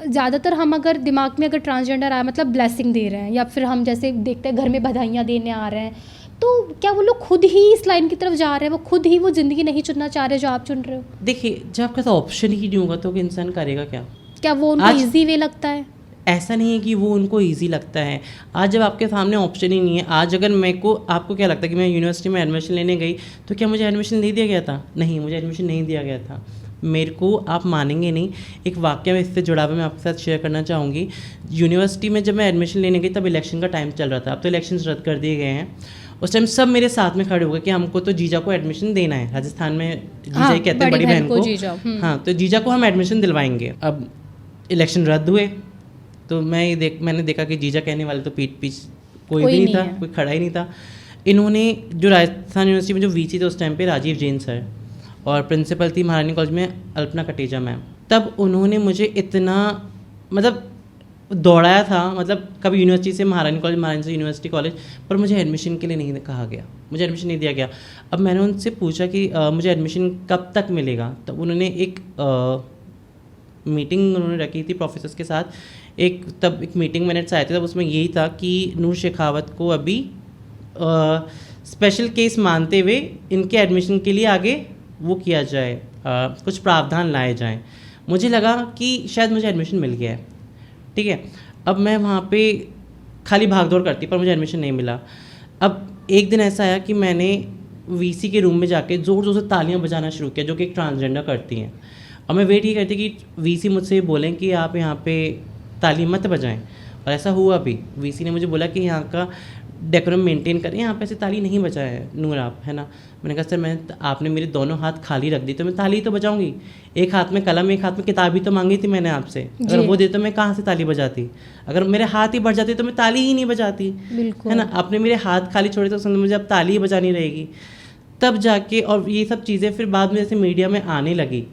ज़्यादातर हम अगर दिमाग में अगर ट्रांसजेंडर आया मतलब ब्लेसिंग दे रहे हैं, या फिर हम जैसे देखते हैं घर में बधाइयाँ देने आ रहे हैं, तो क्या वो लोग खुद ही इस लाइन की तरफ जा रहे हैं? वो खुद ही वो ज़िंदगी नहीं चुनना चाह रहे जो आप चुन रहे हो? देखिए, जब आपके पास ऑप्शन ही नहीं होगा तो इंसान करेगा क्या? क्या वो उनको ईजी वे लगता है? ऐसा नहीं है कि वो उनको ईजी लगता है। आज जब आपके सामने ऑप्शन ही नहीं है, आज अगर मेरे को, आपको क्या लगता है कि मैं यूनिवर्सिटी में एडमिशन लेने गई तो क्या मुझे एडमिशन नहीं दिया गया था? नहीं, मुझे एडमिशन नहीं दिया गया था। मेरे को, आप मानेंगे नहीं, एक वाक़या में इससे जुड़ा हुआ मैं आपके साथ शेयर करना चाहूँगी। यूनिवर्सिटी में जब मैं एडमिशन लेने गई तब इलेक्शन का टाइम चल रहा था। अब तो इलेक्शन रद्द कर दिए गए हैं। उस टाइम सब मेरे साथ में खड़े हो गए कि हमको तो जीजा को एडमिशन देना है। राजस्थान में जीजा ही कहते हैं बड़ी बहन को। हाँ, तो जीजा को हम एडमिशन दिलवाएंगे। अब इलेक्शन रद्द हुए तो मैंने देखा कि जीजा कहने वाले तो पीठ कोई भी नहीं था, कोई खड़ा ही नहीं था। इन्होंने जो राजस्थान यूनिवर्सिटी में जो वीसी थे उस टाइम पे राजीव जैन सर, और प्रिंसिपल थी महारानी कॉलेज में अल्पना कटेजा मैम, तब उन्होंने मुझे इतना मतलब दौड़ाया था, मतलब कभी यूनिवर्सिटी से महारानी कॉलेज, महारानी से यूनिवर्सिटी कॉलेज, पर मुझे एडमिशन के लिए नहीं कहा गया, मुझे एडमिशन नहीं दिया गया। अब मैंने उनसे पूछा कि मुझे एडमिशन कब तक मिलेगा? तब उन्होंने एक मीटिंग उन्होंने रखी थी प्रोफेसर्स के साथ। तब एक मीटिंग मिनट्स आए थे, तब उसमें यही था कि नूर शेखावत को अभी स्पेशल केस मानते हुए इनके एडमिशन के लिए आगे वो किया जाए, कुछ प्रावधान लाए जाएं। मुझे लगा कि शायद मुझे एडमिशन मिल गया है, ठीक है। अब मैं वहाँ पे खाली भागदौड़ करती, पर मुझे एडमिशन नहीं मिला। अब एक दिन ऐसा आया कि मैंने वीसी के रूम में जाके ज़ोर ज़ोर से तालियां बजाना शुरू किया, जो कि एक ट्रांसजेंडर करती हैं। और मैं वेट ये करती कि वीसी मुझसे बोलें कि आप यहाँ पे ताली मत बजाएं, और ऐसा हुआ भी। वीसी ने मुझे बोला कि यहाँ का डेकोरम मेंटेन करें, यहाँ पे ऐसे ताली नहीं बजाया है नूर आप, है ना। मैंने कहा सर, आपने मेरे दोनों हाथ खाली रख दी तो मैं ताली तो बजाऊंगी। एक हाथ में कलम, एक हाथ में किताब ही तो मांगी थी मैंने आपसे, अगर वो दे तो मैं कहाँ से ताली बजाती? अगर मेरे हाथ ही बढ़ जाते तो मैं ताली ही नहीं बजाती, है ना। आपने मेरे हाथ खाली छोड़े तो मुझे अब ताली ही बजानी रहेगी। तब जाके, और ये सब चीज़ें फिर बाद में जैसे मीडिया में आने लगी,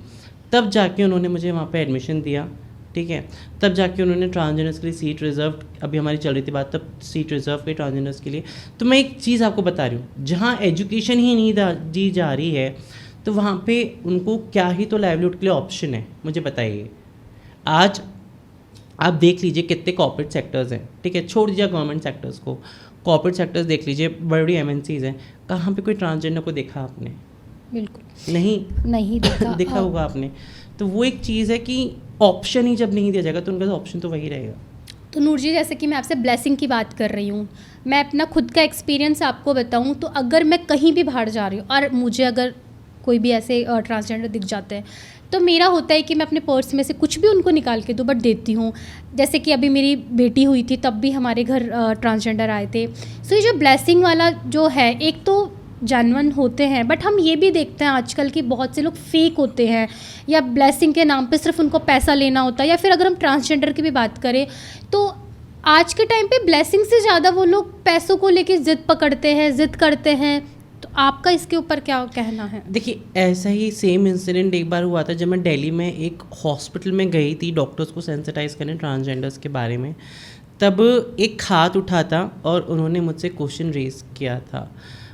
तब जाके उन्होंने मुझे वहाँ पर एडमिशन दिया, ठीक है। तब जाके उन्होंने ट्रांसजेंडर्स के लिए सीट रिज़र्व, अभी हमारी चल रही थी बात, तब सीट रिज़र्व की ट्रांसजेंडर्स के लिए। तो मैं एक चीज़ आपको बता रही हूँ, जहाँ एजुकेशन ही नहीं दी जा रही है तो वहाँ पे उनको क्या ही तो लाइवलीहुड के लिए ऑप्शन है, मुझे बताइए। आज आप देख लीजिए कितने कॉर्पोरेट सेक्टर्स हैं, ठीक है, छोड़ दीजिए गवर्नमेंट सेक्टर्स को, कॉर्पोरेट सेक्टर्स देख लीजिए, बड़ी बड़ी MNCs हैं, कहाँ पे कोई ट्रांसजेंडर को देखा आपने? बिल्कुल नहीं देखा, देखा होगा आपने। तो वो एक चीज़ है कि ऑप्शन ही जब नहीं दिया जाएगा तो उनका ऑप्शन तो वही रहेगा। तो नूर जी, जैसे कि मैं आपसे ब्लेसिंग की बात कर रही हूँ, मैं अपना खुद का एक्सपीरियंस आपको बताऊँ तो अगर मैं कहीं भी बाहर जा रही हूँ और मुझे अगर कोई भी ऐसे ट्रांसजेंडर दिख जाते हैं तो मेरा होता है कि मैं अपने पर्स में से कुछ भी उनको निकाल के बट देती हूँ। जैसे कि अभी मेरी बेटी हुई थी तब भी हमारे घर ट्रांसजेंडर आए थे। सो ये जो ब्लेसिंग वाला जो है, एक तो जेन्युइन होते हैं बट हम ये भी देखते हैं आजकल कि बहुत से लोग फेक होते हैं या ब्लेसिंग के नाम पे सिर्फ उनको पैसा लेना होता है। या फिर अगर हम ट्रांसजेंडर की भी बात करें तो आज के टाइम पे ब्लेसिंग से ज़्यादा वो लोग पैसों को लेके ज़िद पकड़ते हैं, ज़िद करते हैं। तो आपका इसके ऊपर क्या कहना है? देखिए, ऐसा ही सेम इंसिडेंट एक बार हुआ था जब मैं दिल्ली में एक हॉस्पिटल में गई थी डॉक्टर्स को सेंसिटाइज करने ट्रांसजेंडर्स के बारे में। तब एक हाथ उठा था और उन्होंने मुझसे क्वेश्चन रेज किया था।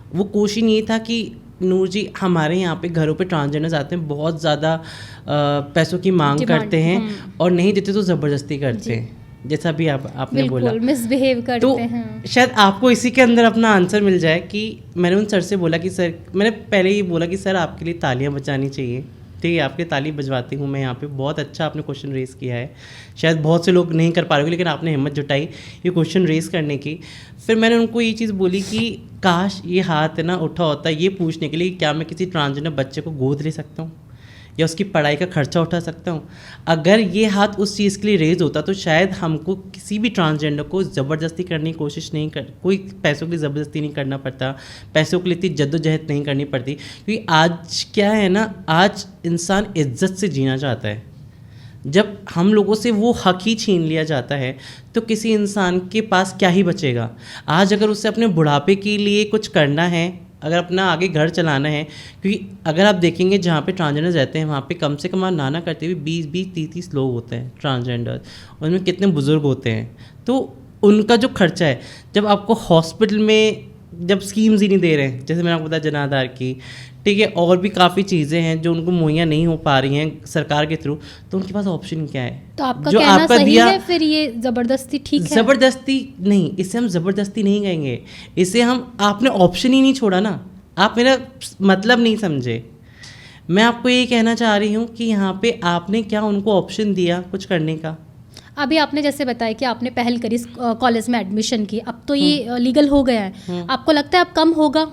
वो क्वेश्चन ये था कि नूर जी, हमारे यहाँ पे घरों पे ट्रांसजेंडर्स आते हैं, बहुत ज़्यादा पैसों की मांग करते हैं और नहीं देते तो ज़बरदस्ती करते हैं, जैसा भी आपने बोला, मिसबिहेव करते तो हैं। शायद आपको इसी के अंदर अपना आंसर मिल जाए कि मैंने उन सर से बोला कि सर, मैंने पहले ही बोला कि सर आपके लिए तालियां बजानी चाहिए, ठीक है, आपके ताली बजवाती हूँ मैं यहाँ पे, बहुत अच्छा आपने क्वेश्चन रेज़ किया है। शायद बहुत से लोग नहीं कर पा रहे होंगे लेकिन आपने हिम्मत जुटाई ये क्वेश्चन रेज़ करने की। फिर मैंने उनको ये चीज़ बोली कि काश ये हाथ ना उठा होता ये पूछने के लिए कि क्या मैं किसी ट्रांसजेंडर बच्चे को गोद ले सकता हूँ या उसकी पढ़ाई का खर्चा उठा सकता हूँ। अगर ये हाथ उस चीज़ के लिए रेज होता तो शायद हमको किसी भी ट्रांसजेंडर को ज़बरदस्ती करने की कोशिश नहीं कर, कोई पैसों की ज़बरदस्ती नहीं करना पड़ता, पैसों के लिए इतनी जद्दोजहद नहीं करनी पड़ती। क्योंकि आज क्या है ना, आज इंसान इज्जत से जीना चाहता है। जब हम लोगों से वो हक ही छीन लिया जाता है तो किसी इंसान के पास क्या ही बचेगा। आज अगर उसे अपने बुढ़ापे के लिए कुछ करना है, अगर अपना आगे घर चलाना है, क्योंकि अगर आप देखेंगे जहाँ पे ट्रांसजेंडर रहते हैं वहाँ पे कम से कम आप नाना करते हुए 20-30 लोग होते हैं ट्रांसजेंडर, उनमें कितने बुज़ुर्ग होते हैं, तो उनका जो खर्चा है, जब आपको हॉस्पिटल में जब स्कीम्स ही नहीं दे रहे हैं, जैसे मैंने आपको बताया जनाधार की, ठीक है, और भी काफ़ी चीज़ें हैं जो उनको मुहैया नहीं हो पा रही हैं सरकार के थ्रू, तो उनके पास ऑप्शन क्या है? तो आपका जो कहना आपका सही दिया, है फिर ये ज़बरदस्ती ठीक है? ज़बरदस्ती नहीं, इसे हम ज़बरदस्ती नहीं कहेंगे, इसे हम, आपने ऑप्शन ही नहीं छोड़ा ना, आप मेरा मतलब नहीं समझे। मैं आपको ये कहना चाह रही हूँ कि यहाँ पे आपने क्या उनको ऑप्शन दिया कुछ करने का? अभी आपने जैसे बताया कि आपने पहल करी कॉलेज में एडमिशन की, अब तो ये लीगल हो गया है, आपको लगता है अब कम होगा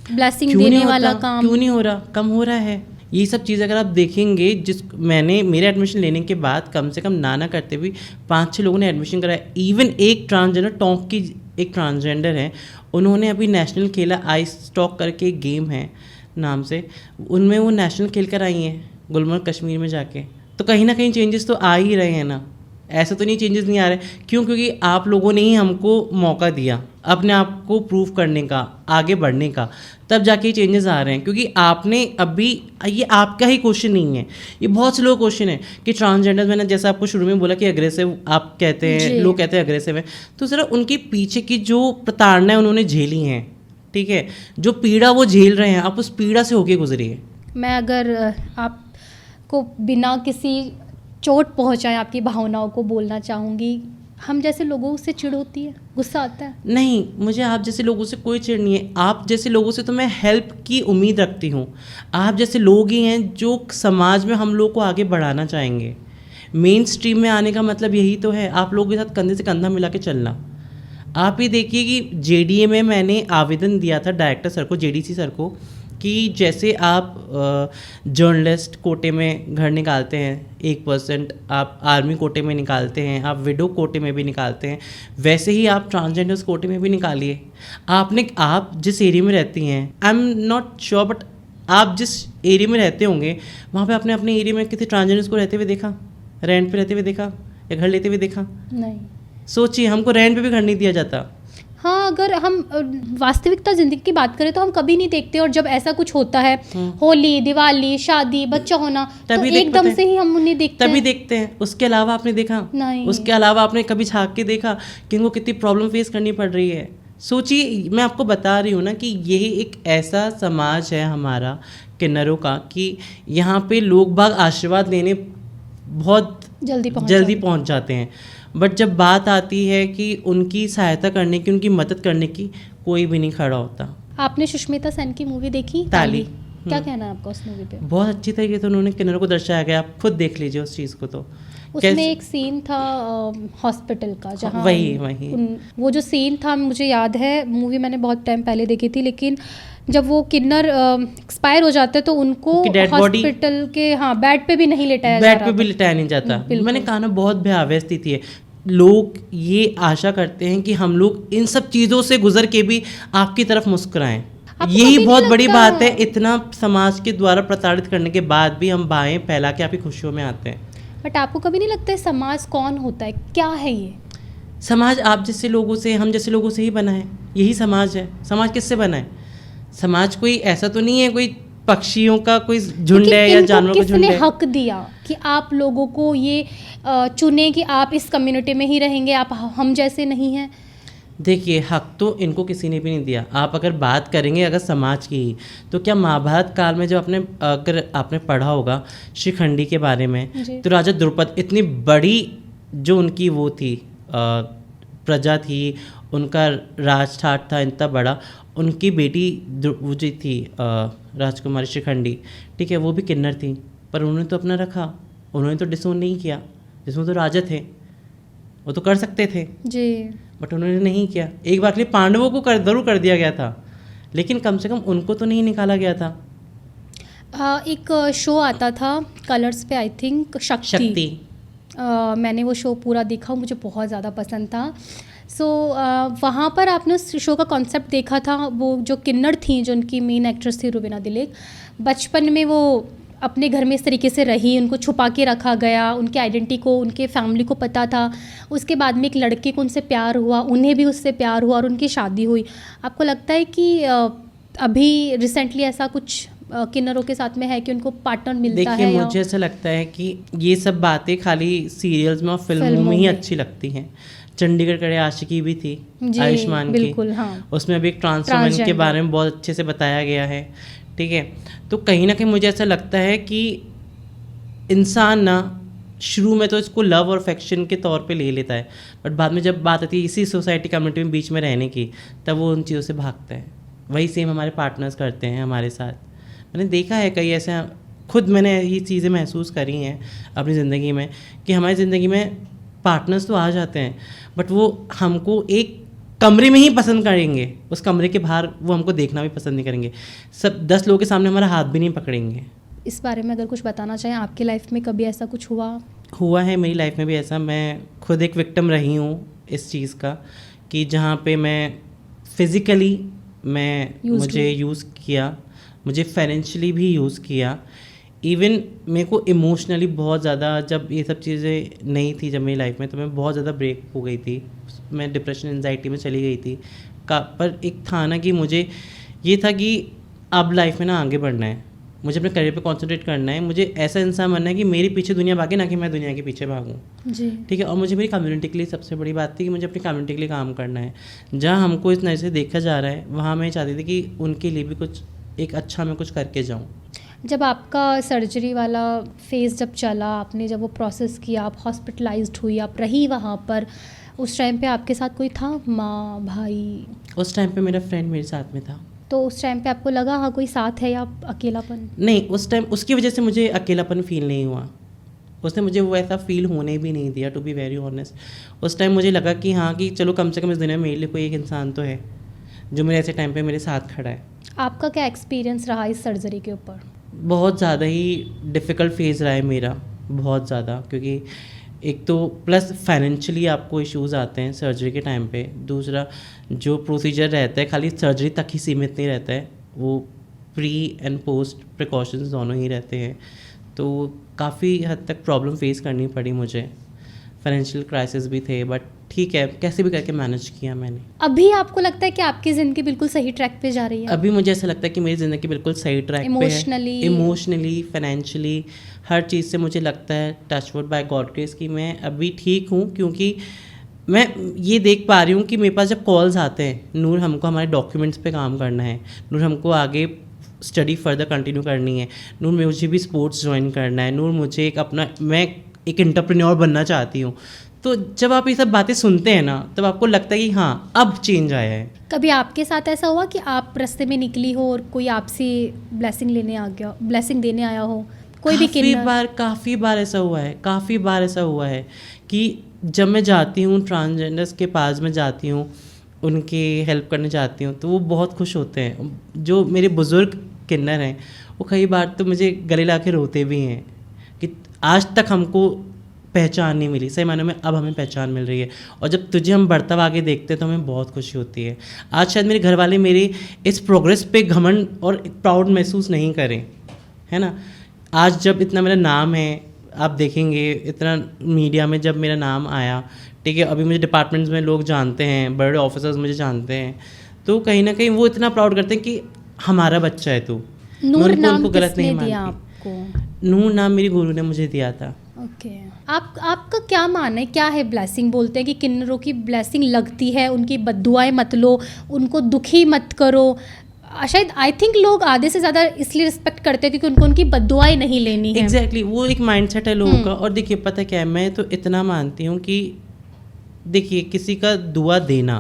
ब्लेसिंग देने वाला काम? क्यों नहीं हो रहा, कम हो रहा है। ये सब चीज़ अगर आप देखेंगे, मैंने मेरे एडमिशन लेने के बाद कम से कम नाना करते हुए 5-6 लोगों ने एडमिशन कराया। इवन एक ट्रांसजेंडर, टोंक की एक ट्रांसजेंडर है, उन्होंने अभी नेशनल खेला, आइस स्टॉक करके एक गेम है नाम से, उनमें वो नेशनल खेल कर आई हैं गुलमर्ग कश्मीर में जाके। तो कहीं ना कहीं चेंजेस तो आ ही रहे हैं ना, ऐसा तो नहीं चेंजेस नहीं आ रहे। क्यों? क्योंकि आप लोगों ने ही हमको मौका दिया अपने आप को प्रूव करने का, आगे बढ़ने का, तब जाके चेंजेस आ रहे हैं। क्योंकि आपने अभी, ये आपका ही क्वेश्चन नहीं है, ये बहुत से लोग क्वेश्चन है कि ट्रांसजेंडर, मैंने जैसा आपको शुरू में बोला कि अग्रेसिव आप कहते हैं, लोग कहते हैं अग्रेसिव है, तो ज़रा उनके पीछे की जो प्रताड़ना है उन्होंने झेली हैं, ठीक है, जो पीड़ा वो झेल रहे हैं, आप उस पीड़ा से होके गुजरिए। मैं अगर आपको बिना किसी चोट पहुंचाए आपकी भावनाओं को बोलना चाहूँगी, हम जैसे लोगों से चिढ़ होती है, गुस्सा आता है? नहीं, मुझे आप जैसे लोगों से कोई चिढ़ नहीं है। आप जैसे लोगों से तो मैं हेल्प की उम्मीद रखती हूँ। आप जैसे लोग ही हैं जो समाज में हम लोग को आगे बढ़ाना चाहेंगे। मेन स्ट्रीम में आने का मतलब यही तो है, आप लोगों के साथ कंधे से कंधा मिला के चलना। आप ये देखिए कि जेडीए में मैंने आवेदन दिया था डायरेक्टर सर को, जेडीसी सर को, कि जैसे आप जर्नलिस्ट कोटे में घर निकालते हैं 1%, आप आर्मी कोटे में निकालते हैं, आप विडो कोटे में भी निकालते हैं, वैसे ही आप ट्रांसजेंडर्स कोटे में भी निकालिए। आप जिस एरिया में रहती हैं, I am not sure, but आप जिस एरिया में रहते होंगे वहाँ पे आपने अपने एरिया में किसी ट्रांसजेंडर्स को रहते हुए देखा, रेंट पे रहते हुए देखा या घर लेते हुए देखा? नहीं। सोचिए, हमको रेंट पे भी घर नहीं दिया जाता। हाँ, अगर हम वास्तविकता ज़िंदगी की बात करें तो हम कभी नहीं देखते, और जब ऐसा कुछ होता है, होली, दिवाली, शादी, बच्चा होना, तो एकदम से ही हम उन्हें देखते हैं, तभी देखते हैं। उसके अलावा आपने देखा? नहीं। उसके अलावा आपने कभी झाँक के देखा कि इनको कितनी प्रॉब्लम फेस करनी पड़ रही है? सोचिए, मैं आपको बता रही हूँ ना कि यही एक ऐसा समाज है हमारा किन्नरों का कि यहाँ पे लोग बाग आशीर्वाद लेने बहुत जल्दी पहुँच जाते हैं, बट जब बात आती है कि उनकी सहायता करने की, उनकी मदद करने की, कोई भी नहीं खड़ा होता। आपने सुष्मिता सेन की मूवी देखी ताली? क्या कहना है आपका उस मूवी पे? बहुत अच्छी तरीके से उन्होंने किन्नर को दर्शाया गया, आप खुद देख लीजिए उस चीज़ को। तो उसमें एक सीन था हॉस्पिटल का, जहाँ वही वो जो सीन था मुझे याद है, मूवी मैंने बहुत टाइम पहले देखी थी, लेकिन जब वो किन्नर एक्सपायर हो जाते हैं तो उनको हॉस्पिटल के बेड पे भी नहीं लेटाया जा रहा, बेड पे भी लिटाया नहीं जाता। मैंने कहा ना, बहुत भयावह स्थिति है। लोग ये आशा करते हैं कि हम लोग इन सब चीज़ों से गुजर के भी आपकी तरफ मुस्कुराएं। यही बहुत बड़ी बात है। इतना समाज के द्वारा प्रताड़ित करने के बाद भी हम बाहें फैला के आपकी खुशियों में आते हैं। बट आपको कभी नहीं लगता है समाज कौन होता है, क्या है ये समाज? आप जैसे लोगों से, हम जैसे लोगों से ही बना है, यही समाज है। समाज किससे बना है? समाज कोई ऐसा तो नहीं है कोई पक्षियों का कोई झुंड है या जानवरों का झुंड है। किसने हक दिया कि आप लोगों को ये चुने कि आप इस कम्युनिटी में ही रहेंगे, आप हम जैसे नहीं हैं? देखिए, हक तो इनको किसी ने भी नहीं दिया। आप अगर बात करेंगे अगर समाज की ही, तो क्या महाभारत काल में जब अगर आपने पढ़ा होगा शिखंडी के बारे में, तो राजा द्रुपद इतनी बड़ी जो उनकी वो थी प्रजा थी, उनका राज ठाट था इतना बड़ा, उनकी बेटी वो जो थी राजकुमारी शिखंडी, ठीक है, वो भी किन्नर थी, पर उन्होंने तो अपना रखा, उन्होंने तो डिसोन नहीं किया। जिसमें तो राजा थे, वो तो कर सकते थे जी, बट उन्होंने नहीं किया। एक बार के लिए पांडवों को जरूर कर दिया गया था, लेकिन कम से कम उनको तो नहीं निकाला गया था। एक शो आता था कलर्स पे, आई थिंक शक्ति। मैंने वो शो पूरा देखा, मुझे बहुत ज़्यादा पसंद था। वहाँ पर आपने उस शो का कॉन्सेप्ट देखा था, वो जो किन्नर थी, जो उनकी मेन एक्ट्रेस थी रुबीना दिलीप, बचपन में वो अपने घर में इस तरीके से रही, उनको छुपा के रखा गया, उनकी आइडेंटिटी को उनके फैमिली को पता था। उसके बाद में एक लड़के को उनसे प्यार हुआ, उन्हें भी उससे प्यार हुआ और उनकी शादी हुई। आपको लगता है कि अभी रिसेंटली ऐसा कुछ किन्नरों के साथ में है कि उनको पार्टनर मिलता है? देखिए, मुझे ऐसा लगता है कि ये सब बातें खाली सीरियल्स में और फिल्मों में ही अच्छी लगती हैं। चंडीगढ़ कड़े आशिकी भी थी आयुष्मान की, हाँ। उसमें भी एक ट्रांसजेंडर के बारे में बहुत अच्छे से बताया गया है, ठीक है। तो कहीं ना कहीं मुझे ऐसा लगता है कि इंसान ना शुरू में तो इसको लव और अफेक्शन के तौर पे ले लेता है, बट बाद में जब बात आती है इसी सोसाइटी कम्युनिटी में बीच में रहने की, तब वो उन चीज़ों से भागता है। वही सेम हमारे पार्टनर्स करते हैं हमारे साथ। मैंने देखा है कई ऐसे, खुद मैंने ये चीज़ें महसूस करी हैं अपनी ज़िंदगी में कि हमारी ज़िंदगी में पार्टनर्स तो आ जाते हैं, बट वो हमको एक कमरे में ही पसंद करेंगे, उस कमरे के बाहर वो हमको देखना भी पसंद नहीं करेंगे। सब 10 लोगों के सामने हमारा हाथ भी नहीं पकड़ेंगे। इस बारे में अगर कुछ बताना चाहें, आपकी लाइफ में कभी ऐसा कुछ हुआ है? मेरी लाइफ में भी ऐसा, मैं खुद एक विक्टिम रही हूँ इस चीज़ का, कि जहाँ पे मैं फिज़िकली मुझे यूज़ किया, मुझे फाइनेंशियली भी यूज़ किया, इवन मेरे को इमोशनली बहुत ज़्यादा, जब ये सब चीज़ें नहीं थी जब मेरी लाइफ में, तो मैं बहुत ज़्यादा ब्रेक हो गई थी, मैं डिप्रेशन एंजाइटी में चली गई थी पर एक था ना कि मुझे ये था कि अब लाइफ में ना आगे बढ़ना है, मुझे अपने करियर पे कंसंट्रेट करना है, मुझे ऐसा इंसान बनना है कि मेरे पीछे दुनिया भागे, ना कि मैं दुनिया के पीछे भागूं, ठीक है। और मुझे मेरी कम्युनिटी के लिए सबसे बड़ी बात थी कि मुझे अपनी कम्युनिटी के लिए काम करना है। जहाँ हमको इस नज़र से देखा जा रहा है, वहाँ मैं चाहती थी कि उनके लिए भी कुछ एक अच्छा मैं कुछ करके जाऊँ। जब आपका सर्जरी वाला फेज़ जब चला, आपने जब वो प्रोसेस किया, आप हॉस्पिटलाइज्ड हुई, आप रही वहाँ पर, उस टाइम पे आपके साथ कोई था, माँ, भाई? उस टाइम पे मेरा फ्रेंड मेरे साथ में था। तो उस टाइम पे आपको लगा हाँ कोई साथ है या अकेलापन? नहीं, उस टाइम उसकी वजह से मुझे अकेलापन फील नहीं हुआ, उसने मुझे वो ऐसा फील होने भी नहीं दिया, टू बी वेरी ऑनेस्ट। उस टाइम मुझे लगा कि हाँ, कि चलो कम से कम इस दुनिया में मेरे लिए कोई एक इंसान तो है जो मेरे ऐसे टाइम पे मेरे साथ खड़ा है। आपका क्या एक्सपीरियंस रहा इस सर्जरी के ऊपर? बहुत ज़्यादा ही डिफ़िकल्ट फेज़ रहा है मेरा, बहुत ज़्यादा, क्योंकि एक तो प्लस फाइनेंशियली आपको इश्यूज़ आते हैं सर्जरी के टाइम पे, दूसरा जो प्रोसीजर रहता है खाली सर्जरी तक ही सीमित नहीं रहता है, वो प्री एंड पोस्ट प्रिकॉशंस दोनों ही रहते हैं। तो काफ़ी हद तक प्रॉब्लम फेस करनी पड़ी मुझे, फाइनेंशियल क्राइसिस भी थे, बट ठीक है, कैसे भी करके मैनेज किया मैंने। अभी आपको लगता है कि आपकी ज़िंदगी बिल्कुल सही ट्रैक पे जा रही है? अभी मुझे ऐसा लगता है कि मेरी ज़िंदगी बिल्कुल सही ट्रैक पे है, इमोशनली, फाइनेंशियली, हर चीज़ से मुझे लगता है टचवुड बाय गॉड ग्रेस कि मैं अभी ठीक हूँ, क्योंकि मैं ये देख पा रही हूँ कि मेरे पास जब कॉल्स आते हैं, नूर हमको हमारे डॉक्यूमेंट्स पे काम करना है, नूर हमको आगे स्टडी फर्दर कंटिन्यू करनी है, नूर मुझे भी स्पोर्ट्स ज्वाइन करना है, नूर मुझे एक अपना, मैं एक एंटरप्रेन्योर बनना चाहती हूँ, तो जब आप ये सब बातें सुनते हैं ना, तब आपको लगता है कि हाँ अब चेंज आया है। कभी आपके साथ ऐसा हुआ कि आप रास्ते में निकली हो और कोई आपसे ब्लेसिंग लेने आ गया, ब्लेसिंग देने आया हो, कोई भी किन्नर? काफ़ी बार ऐसा हुआ है कि जब मैं जाती हूँ ट्रांसजेंडर्स के पास में जाती हूँ, उनकी हेल्प करने जाती हूँ, तो वो बहुत खुश होते हैं। जो मेरे बुज़ुर्ग किन्नर हैं वो कई बार तो मुझे गले ला के रोते भी हैं कि आज तक हमको पहचान नहीं मिली, सही मायने में अब हमें पहचान मिल रही है, और जब तुझे हम बढ़ता आगे देखते हैं तो हमें बहुत खुशी होती है। आज शायद मेरे घर वाले मेरी इस प्रोग्रेस पे घमंड और प्राउड महसूस नहीं करें, है ना। आज जब इतना मेरा नाम है, आप देखेंगे इतना मीडिया में जब मेरा नाम आया, ठीक है, अभी मुझे डिपार्टमेंट्स में लोग जानते हैं, बड़े ऑफिसर्स मुझे जानते हैं, तो कहीं ना कहीं वो इतना प्राउड करते हैं कि हमारा बच्चा है तू। नूर नाम किसने दिया आपको? नूर नाम मेरी गुरु ने मुझे दिया था। ओके। आपका क्या मानना है, क्या है ब्लेसिंग? बोलते हैं कि किन्नरों की ब्लेसिंग लगती है, उनकी बद्दुआएं मत लो, उनको दुखी मत करो। शायद आई थिंक लोग आधे से ज़्यादा इसलिए रिस्पेक्ट करते हैं क्योंकि उनको उनकी बद्दुआएं नहीं लेनी है। एग्जैक्टली, वो एक माइंडसेट है लोगों का। और देखिए पता क्या है, मैं तो इतना मानती हूँ कि देखिए किसी का दुआ देना,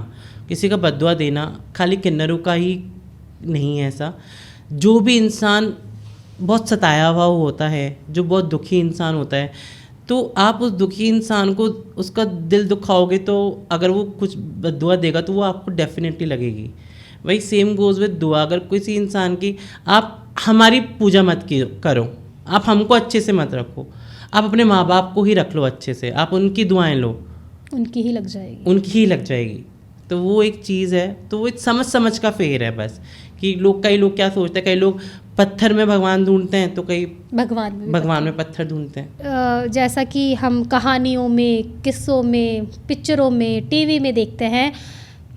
किसी का बद्दुआ देना खाली किन्नरों का ही नहीं है। ऐसा जो भी इंसान बहुत सताया हुआ होता है, जो बहुत दुखी इंसान होता है, तो आप उस दुखी इंसान को उसका दिल दुखाओगे तो अगर वो कुछ बद्दुआ देगा तो वो आपको डेफिनेटली लगेगी। वही सेम गोज़ विद दुआ। अगर किसी इंसान की, आप हमारी पूजा मत करो, आप हमको अच्छे से मत रखो, आप अपने माँ बाप को ही रख लो अच्छे से, आप उनकी दुआएं लो, उनकी ही लग जाएगी। तो वो एक चीज़ है। तो वो एक समझ का फेर है बस, कि कई लोग क्या सोचते हैं, कई लोग पत्थर में भगवान ढूंढते हैं तो कई भगवान में पत्थर ढूंढते हैं। जैसा कि हम कहानियों में, किस्सों में, पिक्चरों में, टीवी में देखते हैं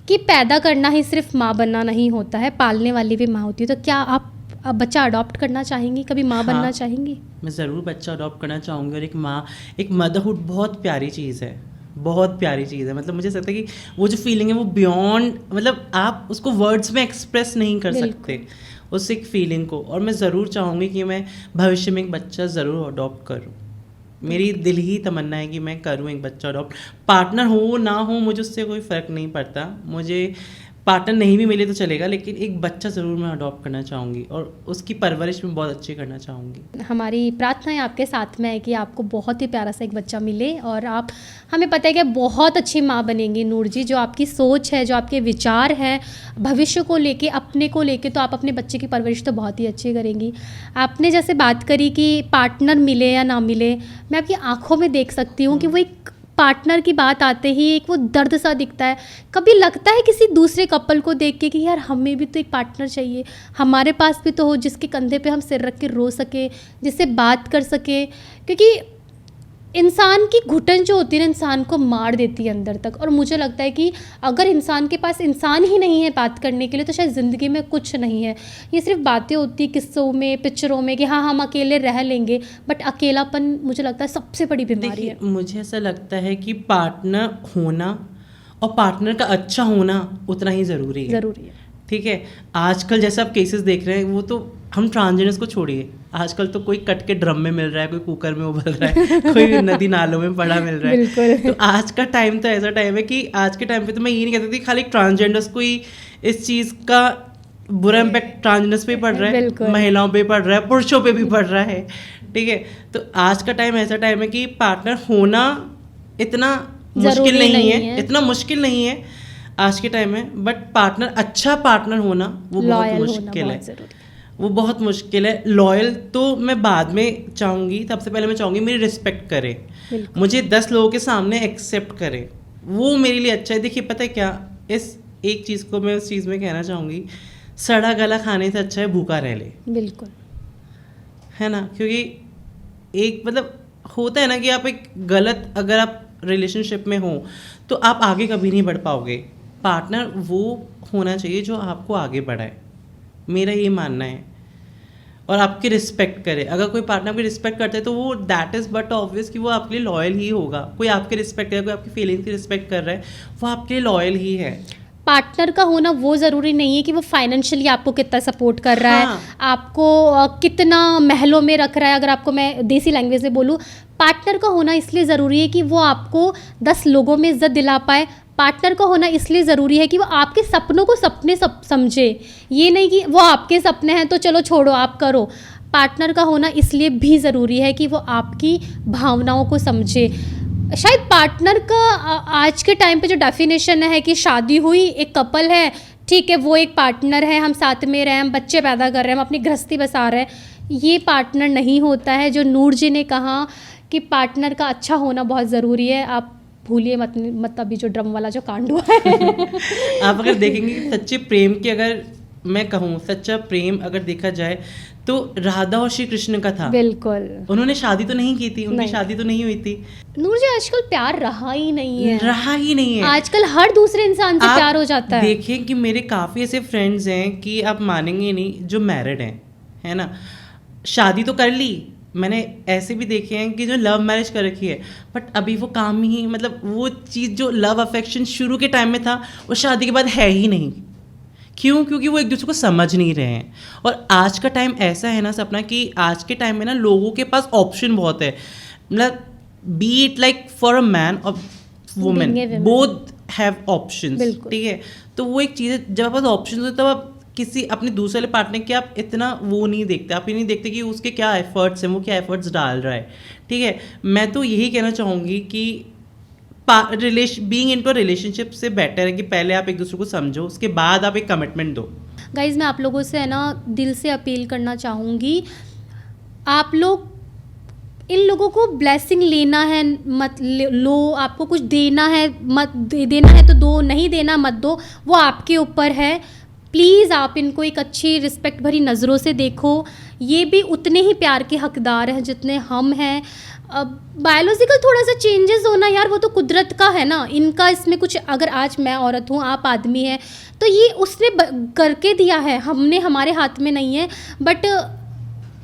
कि पैदा करना ही सिर्फ माँ बनना नहीं होता है, पालने वाली भी माँ होती है। तो क्या आप बच्चा अडॉप्ट करना चाहेंगी, कभी माँ बनना चाहेंगी? मैं ज़रूर बच्चा अडॉप्ट करना चाहूँगी। और एक मदरहुड बहुत प्यारी चीज़ है, बहुत प्यारी चीज़ है। मतलब मुझे ऐसा लगता है कि वो जो फीलिंग है वो बियॉन्ड, मतलब आप उसको वर्ड्स में एक्सप्रेस नहीं कर सकते उस एक फीलिंग को। और मैं ज़रूर चाहूँगी कि मैं भविष्य में एक बच्चा ज़रूर अडॉप्ट करूँ। मेरी दिल ही तमन्ना है कि मैं करूँ एक बच्चा अडॉप्ट। पार्टनर हो ना हो मुझे उससे कोई फ़र्क नहीं पड़ता, मुझे पार्टनर नहीं भी मिले तो चलेगा, लेकिन एक बच्चा ज़रूर मैं अडॉप्ट करना चाहूँगी और उसकी परवरिश में बहुत अच्छी करना चाहूँगी। हमारी प्रार्थना है आपके साथ में है कि आपको बहुत ही प्यारा सा एक बच्चा मिले और आप, हमें पता है कि बहुत अच्छी माँ बनेंगी नूर जी। जो आपकी सोच है, जो आपके विचार हैं भविष्य को लेके, अपने को लेके, तो आप अपने बच्चे की परवरिश तो बहुत ही अच्छी करेंगी। आपने जैसे बात करी कि पार्टनर मिले या ना मिले, मैं आपकी आँखों में देख सकती हूँ कि वो एक पार्टनर की बात आते ही एक वो दर्द सा दिखता है। कभी लगता है किसी दूसरे कपल को देख के कि यार हमें भी तो एक पार्टनर चाहिए, हमारे पास भी तो हो जिसके कंधे पे हम सिर रख के रो सके, जिससे बात कर सके? क्योंकि इंसान की घुटन जो होती है ना, इंसान को मार देती है अंदर तक। और मुझे लगता है कि अगर इंसान के पास इंसान ही नहीं है बात करने के लिए तो शायद ज़िंदगी में कुछ नहीं है। ये सिर्फ बातें होती किस्सों में, पिक्चरों में कि हाँ हम अकेले रह लेंगे, बट अकेलापन मुझे लगता है सबसे बड़ी बीमारी है। मुझे ऐसा लगता है कि पार्टनर होना और पार्टनर का अच्छा होना उतना ही ज़रूरी है। ठीक है, आजकल जैसे आप केसेस देख रहे हैं, वो तो हम ट्रांसजेंडर्स को छोड़िए, आजकल तो कोई कट के ड्रम में मिल रहा है, कोई कुकर में उबल रहा है, कोई नदी नालों में पड़ा मिल रहा है। तो आज का टाइम तो ऐसा टाइम है कि आज के टाइम पे तो मैं ये नहीं कहती थी खाली ट्रांसजेंडर्स को ही इस चीज़ का बुरा इम्पैक्ट ट्रांसजेंडर्स पे पड़ रहा है, महिलाओं पे पड़ रहा है, पुरुषों पे भी पड़ रहा है। ठीक है, तो आज का टाइम ऐसा टाइम है कि पार्टनर होना इतना मुश्किल नहीं है, इतना मुश्किल नहीं है आज के टाइम में, बट पार्टनर, अच्छा पार्टनर होना वो बहुत मुश्किल है, वो बहुत मुश्किल है। लॉयल तो मैं बाद में चाहूँगी, सबसे पहले मैं चाहूँगी मेरी रिस्पेक्ट करे, मुझे 10 लोगों के सामने एक्सेप्ट करे, वो मेरे लिए अच्छा है। देखिए पता है क्या, इस एक चीज़ को मैं उस चीज़ में कहना चाहूँगी, सड़ा गला खाने से अच्छा है भूखा रह ले। बिल्कुल, है ना, क्योंकि एक मतलब होता है ना कि आप एक गलत, अगर आप रिलेशनशिप में हो तो आप आगे कभी नहीं बढ़ पाओगे। पार्टनर वो होना चाहिए जो आपको आगे बढ़ाए, मेरा ये मानना है, और आपकी रिस्पेक्ट करे। अगर कोई पार्टनर आपकी रिस्पेक्ट करता है तो वो दैट इज़ बट ऑब्वियस कि वो आपके लिए लॉयल ही होगा। कोई आपकी रिस्पेक्ट करे, कोई आपकी फीलिंग्स की रिस्पेक्ट कर रहा है, वो आपके लिए लॉयल ही है। पार्टनर का होना वो ज़रूरी नहीं है कि वो फाइनेंशियली आपको कितना सपोर्ट कर रहा है, आपको कितना महलों में रख रहा है। अगर आपको मैं देसी लैंग्वेज में बोलूँ, पार्टनर का होना इसलिए ज़रूरी है कि वो आपको 10 लोगों में इज्जत दिला पाए। पार्टनर का होना इसलिए ज़रूरी है कि वो आपके सपनों को सपने समझे, ये नहीं कि वो आपके सपने हैं तो चलो छोड़ो आप करो। पार्टनर का होना इसलिए भी ज़रूरी है कि वो आपकी भावनाओं को समझे। शायद पार्टनर का आज के टाइम पे जो डेफिनेशन है कि शादी हुई, एक कपल है, ठीक है, वो एक पार्टनर है, हम साथ में रहे, हम बच्चे पैदा कर रहे हैं, हम अपनी गृहस्थी बसा रहे हैं, ये पार्टनर नहीं होता है। जो नूर जी ने कहा कि पार्टनर का अच्छा होना बहुत ज़रूरी है, आप भूलिए मत अभी जो ड्रम वाला जो कांड हुआ है। आप अगर देखेंगे सच्चे प्रेम की, अगर मैं कहूँ सच्चा प्रेम अगर देखा जाए तो राधा और श्री कृष्ण का था। बिल्कुल, उन्होंने शादी तो नहीं की थी, उनकी शादी तो नहीं हुई थी। नूर जी आजकल प्यार रहा ही नहीं है, आजकल हर दूसरे इंसान से प्यार हो जाता है। देखें कि मेरे काफ़ी ऐसे फ्रेंड्स हैं कि आप मानेंगे नहीं, जो मैरिड हैं, है ना, शादी तो कर ली, मैंने ऐसे भी देखे हैं कि जो लव मैरिज कर रखी है, बट अभी वो काम ही, मतलब वो चीज़ जो लव अफेक्शन शुरू के टाइम में था वो शादी के बाद है ही नहीं। क्यों? क्योंकि वो एक दूसरे को समझ नहीं रहे हैं। और आज का टाइम ऐसा है ना सपना, कि आज के टाइम में ना लोगों के पास ऑप्शन बहुत है, मतलब B it like for a man और वुमेन, बोथ हैव ऑप्शंस, ठीक है। तो वो एक चीज़ है, जब आपके पास ऑप्शन होते तब आप किसी अपने दूसरे वाले पार्टनर के आप इतना वो नहीं देखते, आप ये नहीं देखते कि उसके क्या एफर्ट्स हैं, वो क्या एफर्ट्स डाल रहा है, ठीक है। मैं तो यही कहना चाहूँगी कि बीइंग इनटू अ रिलेशनशिप से बेटर है कि पहले आप एक दूसरे को समझो, उसके बाद आप एक कमिटमेंट दो। गाइज, मैं आप लोगों से है ना दिल से अपील करना चाहूँगी, आप लोग इन लोगों को ब्लेसिंग लेना है मत लो, आपको कुछ देना है मत देना है तो दो, नहीं देना मत दो, वो आपके ऊपर है। प्लीज़ आप इनको एक अच्छी रिस्पेक्ट भरी नज़रों से देखो, ये भी उतने ही प्यार के हकदार हैं जितने हम हैं। बायोलॉजिकल थोड़ा सा चेंजेस होना यार, वो तो कुदरत का है ना, इनका इसमें कुछ, अगर आज मैं औरत हूँ आप आदमी हैं तो ये उसने करके दिया है, हमने, हमारे हाथ में नहीं है। बट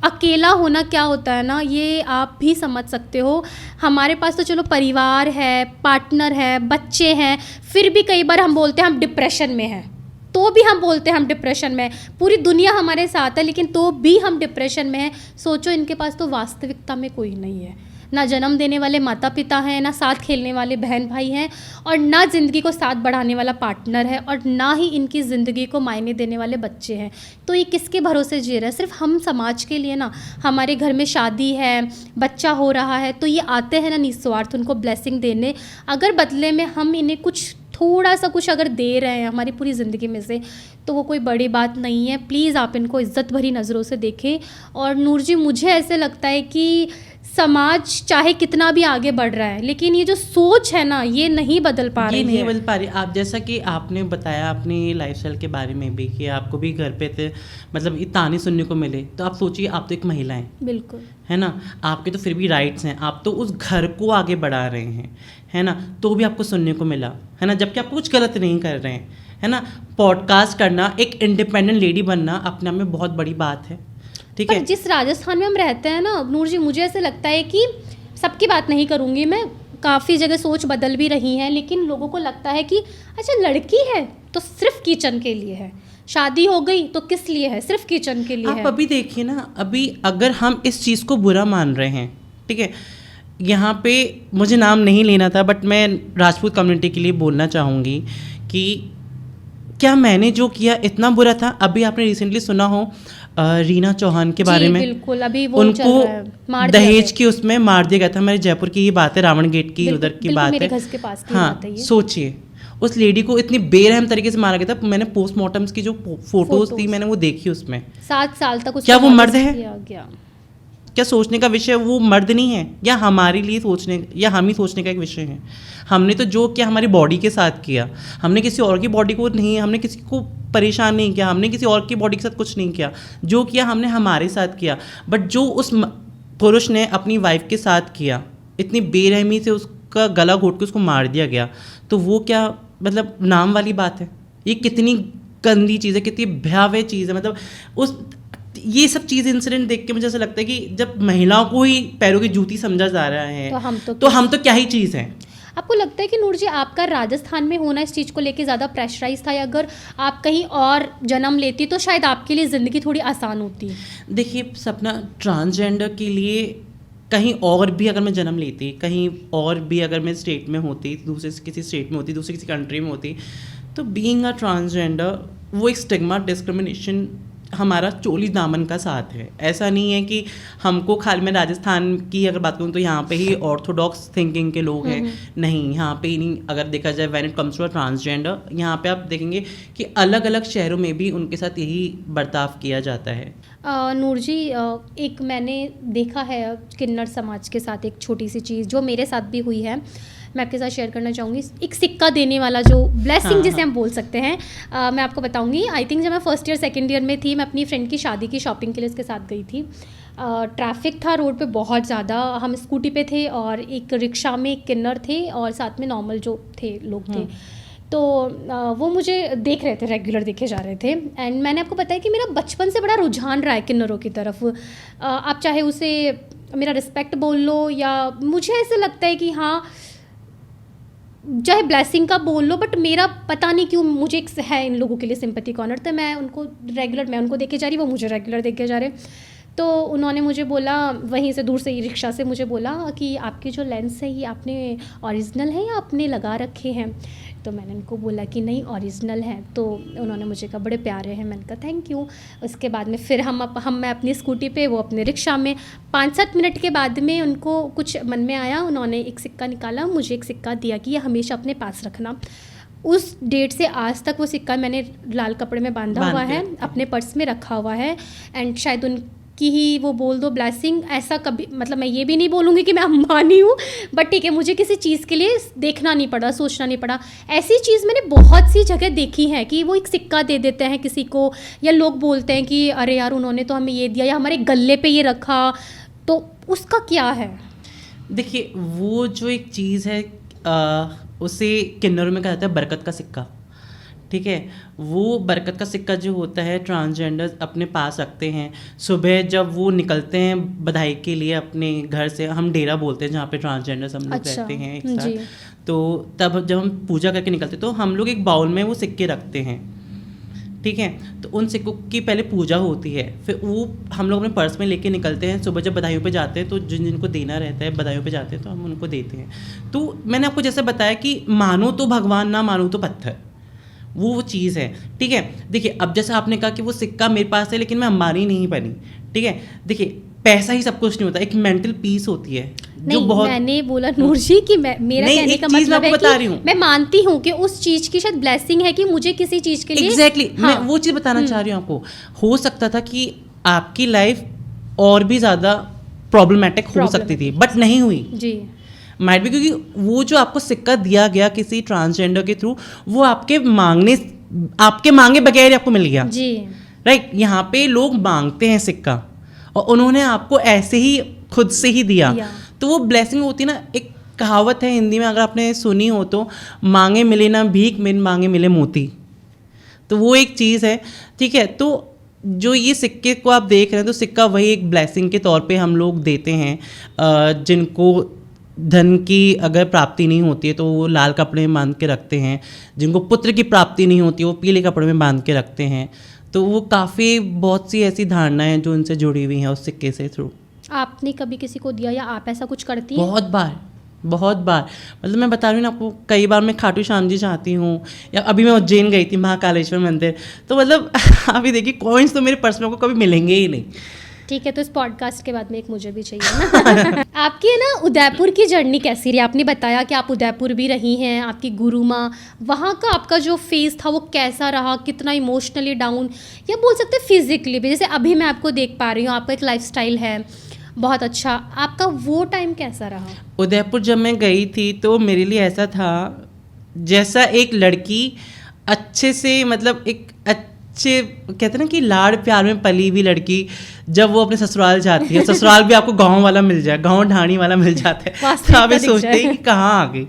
अकेला होना क्या होता है ना, ये आप भी समझ सकते हो। हमारे पास तो चलो परिवार है, पार्टनर है, बच्चे हैं, फिर भी कई बार हम बोलते हैं हम डिप्रेशन में हैं, तो भी हम बोलते हैं हम डिप्रेशन में हैं, पूरी दुनिया हमारे साथ है लेकिन तो भी हम डिप्रेशन में हैं। सोचो, इनके पास तो वास्तविकता में कोई नहीं है, ना जन्म देने वाले माता पिता हैं, ना साथ खेलने वाले बहन भाई हैं, और ना ज़िंदगी को साथ बढ़ाने वाला पार्टनर है, और ना ही इनकी ज़िंदगी को मायने देने वाले बच्चे हैं। तो ये किसके भरोसे जी रहा है? सिर्फ हम समाज के लिए ना, हमारे घर में शादी है, बच्चा हो रहा है, तो ये आते हैं ना निस्वार्थ उनको ब्लेसिंग देने, अगर बदले में हम इन्हें कुछ थोड़ा सा कुछ अगर दे रहे हैं हमारी पूरी ज़िंदगी में से, तो वो कोई बड़ी बात नहीं है। प्लीज़ आप इनको इज़्ज़त भरी नज़रों से देखें। और नूर जी, मुझे ऐसे लगता है कि समाज चाहे कितना भी आगे बढ़ रहा है, लेकिन ये जो सोच है ना, ये नहीं बदल पा रही है। नहीं बदल पा रही। आप जैसा कि आपने बताया अपनी लाइफस्टाइल के बारे में भी, कि आपको भी घर पे थे, मतलब ये ताने सुनने को मिले, तो आप सोचिए, आप तो एक महिला हैं, बिल्कुल, है ना, आपके तो फिर भी राइट्स हैं, आप तो उस घर को आगे बढ़ा रहे हैं, है ना, तो भी आपको सुनने को मिला, है ना, जबकि आप कुछ गलत नहीं कर रहे हैं, है ना। पॉडकास्ट करना, एक इंडिपेंडेंट लेडी बनना अपने आप में बहुत बड़ी बात है, ठीक है। जिस राजस्थान में हम रहते हैं ना नूर जी, मुझे ऐसे लगता है कि सबकी बात नहीं करूँगी मैं, काफ़ी जगह सोच बदल भी रही है, लेकिन लोगों को लगता है कि अच्छा लड़की है तो सिर्फ किचन के लिए है, शादी हो गई तो किस लिए है, सिर्फ किचन के लिए आप है। अभी देखिए ना, अभी अगर हम इस चीज़ को बुरा मान रहे हैं, ठीक है, यहाँ पे मुझे नाम नहीं लेना था, बट मैं राजपूत कम्युनिटी के लिए बोलना चाहूँगी कि क्या मैंने जो किया इतना बुरा था? अभी आपने रिसेंटली सुना हो रीना चौहान के बारे में, बिल्कुल, अभी वो उनको दहेज की उसमें मार दिया गया था। हमारे जयपुर की ये बात है, रावण गेट की उधर की बात है, मेरे घर के पास की हाँ, बात है ये। सोचिए उस लेडी को इतनी बेरहम तरीके से मारा गया था। मैंने पोस्टमार्टम्स की जो फोटोज थी मैंने वो देखी, उसमें 7 साल तक क्या वो मर्द है? क्या सोचने का विषय वो मर्द नहीं है, या हमारे लिए सोचने, या हम ही सोचने का एक विषय है? हमने तो जो किया हमारी बॉडी के साथ किया, हमने किसी और की बॉडी को नहीं, हमने किसी को परेशान नहीं किया, हमने किसी और की बॉडी के साथ कुछ नहीं किया, जो किया हमने हमारे साथ किया। बट जो उस पुरुष ने अपनी वाइफ के साथ किया, इतनी बेरहमी से उसका गला घोट के उसको मार दिया गया, तो वो क्या मतलब नाम वाली बात है? ये कितनी गंदी चीज़ है, कितनी भयावह चीज़ है। मतलब उस ये सब चीज़ इंसिडेंट देख के मुझे ऐसा लगता है कि जब महिलाओं को ही पैरों की जूती समझा जा रहा है, तो हम तो क्या ही चीज़ है। आपको लगता है कि नूर जी आपका राजस्थान में होना इस चीज़ को लेके ज़्यादा प्रेशराइज था, या अगर आप कहीं और जन्म लेती तो शायद आपके लिए ज़िंदगी थोड़ी आसान होती? देखिए सपना, ट्रांसजेंडर के लिए कहीं और भी अगर मैं जन्म लेती, कहीं और भी अगर मैं स्टेट में होती, दूसरे किसी स्टेट में होती, दूसरी किसी कंट्री में होती, तो बीइंग अ ट्रांसजेंडर वो एक स्टिग्मा, डिस्क्रिमिनेशन हमारा चोली दामन का साथ है। ऐसा नहीं है कि हमको खाली, मैं राजस्थान की अगर बात करूँ तो यहाँ पे ही ऑर्थोडॉक्स थिंकिंग के लोग हैं, नहीं यहाँ पे ही नहीं। अगर देखा जाए when it comes to a transgender, यहाँ पे आप देखेंगे कि अलग अलग शहरों में भी उनके साथ यही बर्ताव किया जाता है। नूर जी, एक मैंने देखा है किन्नर समाज के साथ एक छोटी सी चीज़ जो मेरे साथ भी हुई है, मैं आपके साथ शेयर करना चाहूँगी। एक सिक्का देने वाला जो ब्लेसिंग जिसे हम बोल सकते हैं, मैं आपको बताऊँगी। आई थिंक जब मैं फर्स्ट ईयर सेकंड ईयर में थी, मैं अपनी फ्रेंड की शादी की शॉपिंग के लिए उसके साथ गई थी। ट्रैफिक था रोड पे बहुत ज़्यादा, हम स्कूटी पे थे और एक रिक्शा में एक किन्नर थे और साथ में नॉर्मल जो थे लोग थे। तो वो मुझे देख रहे थे, रेगुलर देखे जा रहे थे। एंड मैंने आपको बताया कि मेरा बचपन से बड़ा रुझान रहा है किन्नरों की तरफ। आप चाहे उसे मेरा रिस्पेक्ट बोल लो, या मुझे ऐसे लगता है कि हाँ, चाहे ब्लेसिंग का बोल लो, बट मेरा पता नहीं क्यों मुझे एक है इन लोगों के लिए सिंपैथी कॉर्नर। तो मैं उनको रेगुलर, मैं उनको देखे जा रही, वो मुझे रेगुलर देखे जा रहे। तो उन्होंने मुझे बोला, वहीं से दूर से ही रिक्शा से मुझे बोला कि आपकी जो लेंस है ये आपने ओरिजिनल है या आपने लगा रखे हैं? तो मैंने उनको बोला कि नहीं ओरिजिनल है। तो उन्होंने मुझे कहा बड़े प्यारे हैं। मैंने कहा थैंक यू। उसके बाद में फिर मैं अपनी स्कूटी पे, वो अपने रिक्शा में। 5-7 मिनट के बाद में उनको कुछ मन में आया, उन्होंने एक सिक्का निकाला, मुझे एक सिक्का दिया कि ये हमेशा अपने पास रखना। उस डेट से आज तक वो सिक्का मैंने लाल कपड़े में बांधा हुआ है, अपने पर्स में रखा हुआ है। एंड शायद उनकी ही वो बोल दो ब्लेसिंग, ऐसा कभी, मतलब मैं ये भी नहीं बोलूँगी कि मैं अंबानी हूँ, बट ठीक है, मुझे किसी चीज़ के लिए देखना नहीं पड़ा, सोचना नहीं पड़ा। ऐसी चीज़ मैंने बहुत सी जगह देखी है कि वो एक सिक्का दे देते हैं किसी को, या लोग बोलते हैं कि अरे यार उन्होंने तो हमें ये दिया, या हमारे गले पे ये रखा, तो उसका क्या है? देखिए वो जो एक चीज़ है, उसे किन्नरों में कहा जाता है बरकत का सिक्का, ठीक है। वो बरकत का सिक्का जो होता है ट्रांसजेंडर्स अपने पास रखते हैं। सुबह जब वो निकलते हैं बधाई के लिए अपने घर से, हम डेरा बोलते हैं जहाँ पे ट्रांसजेंडर्स हम लोग रहते हैं एक साथ, तो तब जब हम पूजा करके निकलते तो हम लोग एक बाउल में वो सिक्के रखते हैं, ठीक है। तो उन सिक्कों की पहले पूजा होती है, फिर वो हम लोग अपने पर्स में लेके निकलते हैं। सुबह जब बधाइयों पे जाते हैं तो जिनको देना रहता है बधाइयों पे जाते हैं तो हम उनको देते हैं। तो मैंने आपको जैसे बताया कि मानो तो भगवान, ना मानो तो पत्थर, वो चीज़ है, ठीक है। देखिए अब जैसे आपने कहा कि वो सिक्का मेरे पास है लेकिन मैं अंबानी नहीं बनी, ठीक है। देखिए पैसा ही सब कुछ नहीं होता, एक मेंटल पीस होती है जो बहुत, मैंने बोला नूर जी कि मेरा कहने का मतलब है कि मैं मानती हूँ कि उस चीज़ की शायद ब्लेसिंग है कि मुझे किसी चीज़ के लिए एग्जैक्टली मैं वो चीज़ बताना चाह रही हूँ आपको। हो सकता था कि आपकी लाइफ और भी ज़्यादा प्रॉब्लमेटिक हो सकती थी, बट नहीं हुई जी, माइट भी, क्योंकि वो जो आपको सिक्का दिया गया किसी ट्रांसजेंडर के थ्रू, वो आपके मांगे बगैर आपको मिल गया जी, राइट। यहाँ पे लोग मांगते हैं सिक्का और उन्होंने आपको ऐसे ही खुद से ही दिया, तो वो ब्लेसिंग होती है ना। एक कहावत है हिंदी में, अगर आपने सुनी हो तो, मांगे मिले ना भीख, बिन मांगे मिले मोती। तो वो एक चीज़ है, ठीक है। तो जो ये सिक्के को आप देख रहे हैं, तो सिक्का वही एक ब्लेसिंग के तौर पे हम लोग देते हैं। जिनको धन की अगर प्राप्ति नहीं होती है तो वो लाल कपड़े में बांध के रखते हैं, जिनको पुत्र की प्राप्ति नहीं होती है वो पीले कपड़े में बांध के रखते हैं। तो वो काफ़ी बहुत सी ऐसी धारणाएं जो उनसे जुड़ी हुई हैं उस सिक्के से थ्रू। आपने कभी किसी को दिया या आप ऐसा कुछ करती हैं? बहुत बार, मतलब मैं बता रही हूँ ना आपको, कई बार मैं खाटू श्याम जी चाहती हूँ, या अभी मैं उज्जैन गई थी महाकालेश्वर मंदिर, तो मतलब अभी देखिए कॉइन्स तो मेरे पर्स में को कभी मिलेंगे ही नहीं। ठीक है, तो इस पॉडकास्ट के बाद में एक मुझे भी चाहिए ना। आपकी है ना उदयपुर की जर्नी कैसी रही? आपने बताया कि आप उदयपुर भी रही हैं, आपकी गुरु माँ, वहाँ का आपका जो फेस था वो कैसा रहा? कितना इमोशनली डाउन, या बोल सकते हैं फिजिकली भी, जैसे अभी मैं आपको देख पा रही हूँ, आपका एक लाइफस्टाइल है बहुत अच्छा, आपका वो टाइम कैसा रहा? उदयपुर जब मैं गई थी तो मेरे लिए ऐसा था जैसा एक लड़की अच्छे से, मतलब एक अच्छे कहते हैं ना कि लाड़ प्यार में पली हुई लड़की जब वो अपने ससुराल जाती है, ससुराल भी आपको गांव वाला मिल जाए, गांव ढाणी वाला मिल जाता है, तो आप ये सोचते हैं कि कहाँ आ गई।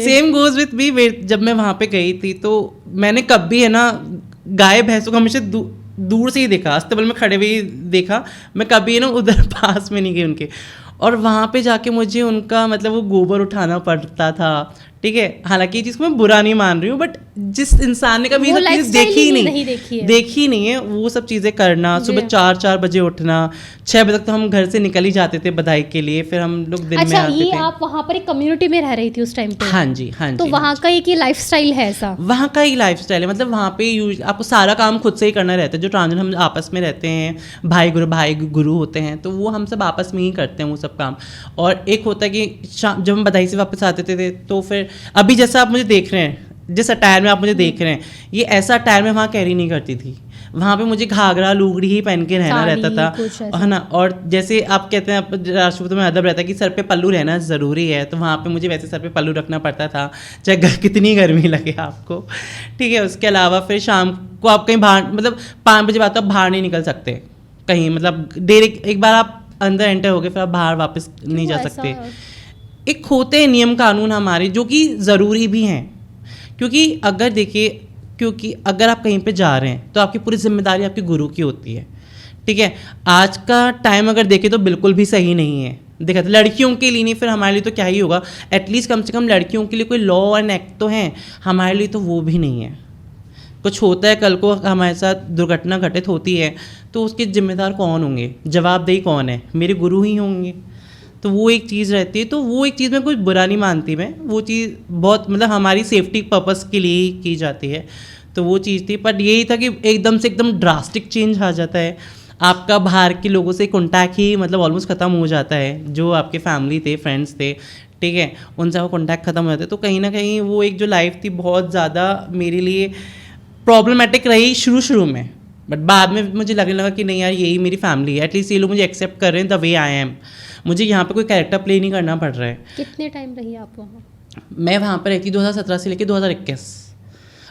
Same goes with me. जब मैं वहाँ पे गई थी तो मैंने कभी है ना गाय भैंसों को हमेशा दूर से ही देखा, अस्तबल में खड़े हुए देखा, मैं कभी है ना उधर पास में नहीं गई उनके। और वहाँ पे जाके मुझे उनका मतलब वो गोबर उठाना पड़ता था, ठीक है। हालांकि ये चीज़ को मैं बुरा नहीं मान रही हूँ, बट जिस इंसान ने कभी वो ये सब चीज़ lifestyle देखी ही ही नहीं देखी है। नहीं है, वो सब चीज़ें करना, जी। सुबह 4 बजे उठना, 6 बजे तक तो हम घर से निकल ही जाते थे बधाई के लिए, फिर हम लोग दिन में अच्छा, आते ये थे। आप वहाँ पर एक कम्युनिटी में रह रही थी उस टाइम पे? हाँ जी, हाँ जी। तो वहाँ का एक ये लाइफस्टाइल है ऐसा? वहाँ का ही लाइफस्टाइल है, मतलब वहाँ पे आपको सारा काम खुद से ही करना रहता है। जो ट्रांसजेंडर हम आपस में रहते हैं, भाई गुरु होते हैं, तो वो हम सब आपस में ही करते हैं वो सब काम। और एक होता है कि जब हम बधाई से वापस आते थे तो फिर अभी जैसा आप मुझे देख रहे हैं, जिस अटायर में आप मुझे देख रहे हैं, ये ऐसा अटायर में वहाँ कैरी नहीं करती थी। वहाँ पे मुझे घाघरा लुगड़ी ही पहन के रहना रहता था, है ना। और जैसे आप कहते हैं, राष्ट्रपति में अदब रहता है कि सर पे पल्लू रहना ज़रूरी है, तो वहाँ पे मुझे वैसे सर पे पल्लू रखना पड़ता था, चाहे कितनी गर्मी लगे आपको, ठीक है। उसके अलावा फिर शाम को आप कहीं बाहर, मतलब 5 बजे बाद तो आप बाहर नहीं निकल सकते कहीं, मतलब एक बार आप अंदर एंटर हो गए फिर आप बाहर वापस नहीं जा सकते। एक होते हैं नियम कानून हमारे जो कि ज़रूरी भी हैं, क्योंकि अगर आप कहीं पे जा रहे हैं तो आपकी पूरी जिम्मेदारी आपके गुरु की होती है, ठीक है। आज का टाइम अगर देखें तो बिल्कुल भी सही नहीं है। देखा तो लड़कियों के लिए नहीं, फिर हमारे लिए तो क्या ही होगा। एटलीस्ट कम से कम लड़कियों के लिए कोई लॉ एंड एक्ट तो है, हमारे लिए तो वो भी नहीं है। कुछ होता है, कल को हमारे साथ दुर्घटना घटित होती है तो उसके जिम्मेदार कौन होंगे, जवाबदेही कौन है? मेरे गुरु ही होंगे। तो वो एक चीज़ रहती है, तो वो एक चीज़ में कुछ बुरा नहीं मानती मैं, वो चीज़ बहुत मतलब हमारी सेफ्टी पर्पस के लिए ही की जाती है, तो वो चीज़ थी। पर यही था कि एकदम ड्रास्टिक चेंज आ जाता है, आपका बाहर के लोगों से कॉन्टैक्ट ही मतलब ऑलमोस्ट ख़त्म हो जाता है। जो आपके फैमिली थे, फ्रेंड्स थे, ठीक है, उनसे वो कॉन्टैक्ट ख़त्म हो जाता है। तो कहीं ना कहीं वो एक जो लाइफ थी बहुत ज़्यादा मेरे लिए प्रॉब्लमेटिक रही शुरू में, बट बाद में मुझे लगने लगा कि नहीं यार, यही मेरी फैमिली है, एटलीस्ट ये लोग मुझे एक्सेप्ट कर रहे हैं द वे आई एम। मुझे यहाँ पे कोई कैरेक्टर प्ले नहीं करना पड़ रहा है। कितने टाइम रही आप वहाँ? मैं वहाँ पर रहती 2017 से लेकर 2021,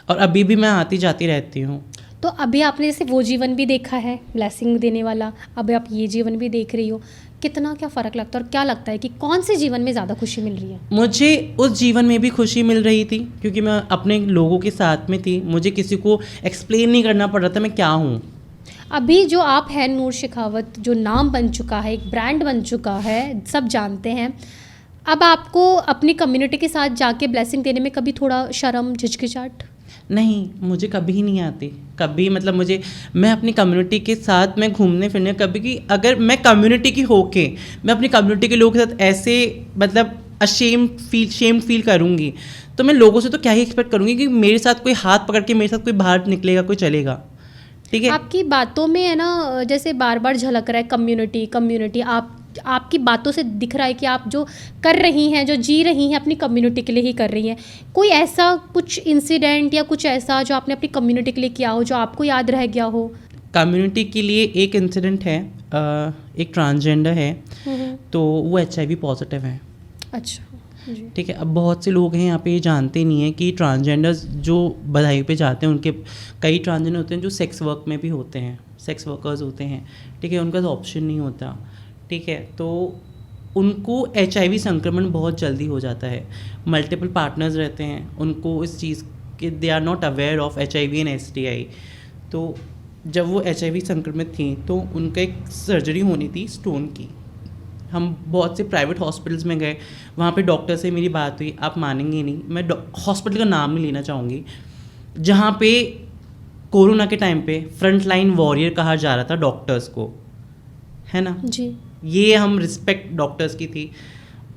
और अभी भी मैं आती जाती रहती हूँ। तो अभी आपने जैसे वो जीवन भी देखा है ब्लेसिंग देने वाला, अब आप ये जीवन भी देख रही हो, कितना क्या फ़र्क लगता है और क्या लगता है कि कौन से जीवन में ज़्यादा खुशी मिल रही है? मुझे उस जीवन में भी खुशी मिल रही थी क्योंकि मैं अपने लोगों के साथ में थी, मुझे किसी को एक्सप्लेन नहीं करना पड़ रहा था मैं क्या हूँ। अभी जो आप हैं नूर शेखावत, जो नाम बन चुका है, एक ब्रांड बन चुका है, सब जानते हैं, अब आपको अपनी कम्युनिटी के साथ जाके ब्लेसिंग देने में कभी थोड़ा शर्म झिझकिचाहट? नहीं, मुझे कभी नहीं आती, कभी मतलब मैं अपनी कम्युनिटी के साथ मैं घूमने फिरने कभी की, अगर मैं कम्युनिटी की होके मैं अपनी कम्युनिटी के लोगों के साथ ऐसे मतलब शेम फील करूँगी तो मैं लोगों से तो क्या ही एक्सपेक्ट करूँगी कि मेरे साथ कोई हाथ पकड़ के मेरे साथ कोई बाहर निकलेगा, कोई चलेगा, ठीक है। आपकी बातों में है ना, जैसे बार बार झलक रहा है कम्युनिटी, आपकी बातों से दिख रहा है कि आप जो कर रही हैं, जो जी रही हैं, अपनी कम्युनिटी के लिए ही कर रही हैं। कोई ऐसा कुछ इंसिडेंट या कुछ ऐसा जो आपने अपनी कम्युनिटी के लिए किया हो जो आपको याद रह गया हो? कम्युनिटी के लिए एक इंसिडेंट है, एक ट्रांसजेंडर है तो वो HIV पॉजिटिव है। अच्छा, ठीक है। अब बहुत से लोग हैं यहाँ पे ये जानते नहीं हैं कि ट्रांसजेंडर्स जो बधाई पे जाते हैं, उनके कई ट्रांसजेंडर होते हैं जो सेक्स वर्क में भी होते हैं, सेक्स वर्कर्स होते हैं, ठीक है, उनका तो ऑप्शन नहीं होता, ठीक है। तो उनको HIV संक्रमण बहुत जल्दी हो जाता है, मल्टीपल पार्टनर्स रहते हैं, उनको इस चीज़ के they are not aware of HIV and STI। तो जब वो HIV संक्रमित थी तो उनका एक सर्जरी होनी थी स्टोन की। हम बहुत से प्राइवेट हॉस्पिटल्स में गए, वहाँ पे डॉक्टर से मेरी बात हुई, आप मानेंगे नहीं, मैं हॉस्पिटल का नाम नहीं लेना चाहूँगी, जहाँ पे कोरोना के टाइम पे फ्रंट लाइन वॉरियर कहा जा रहा था डॉक्टर्स को, है ना जी। ये हम रिस्पेक्ट डॉक्टर्स की थी।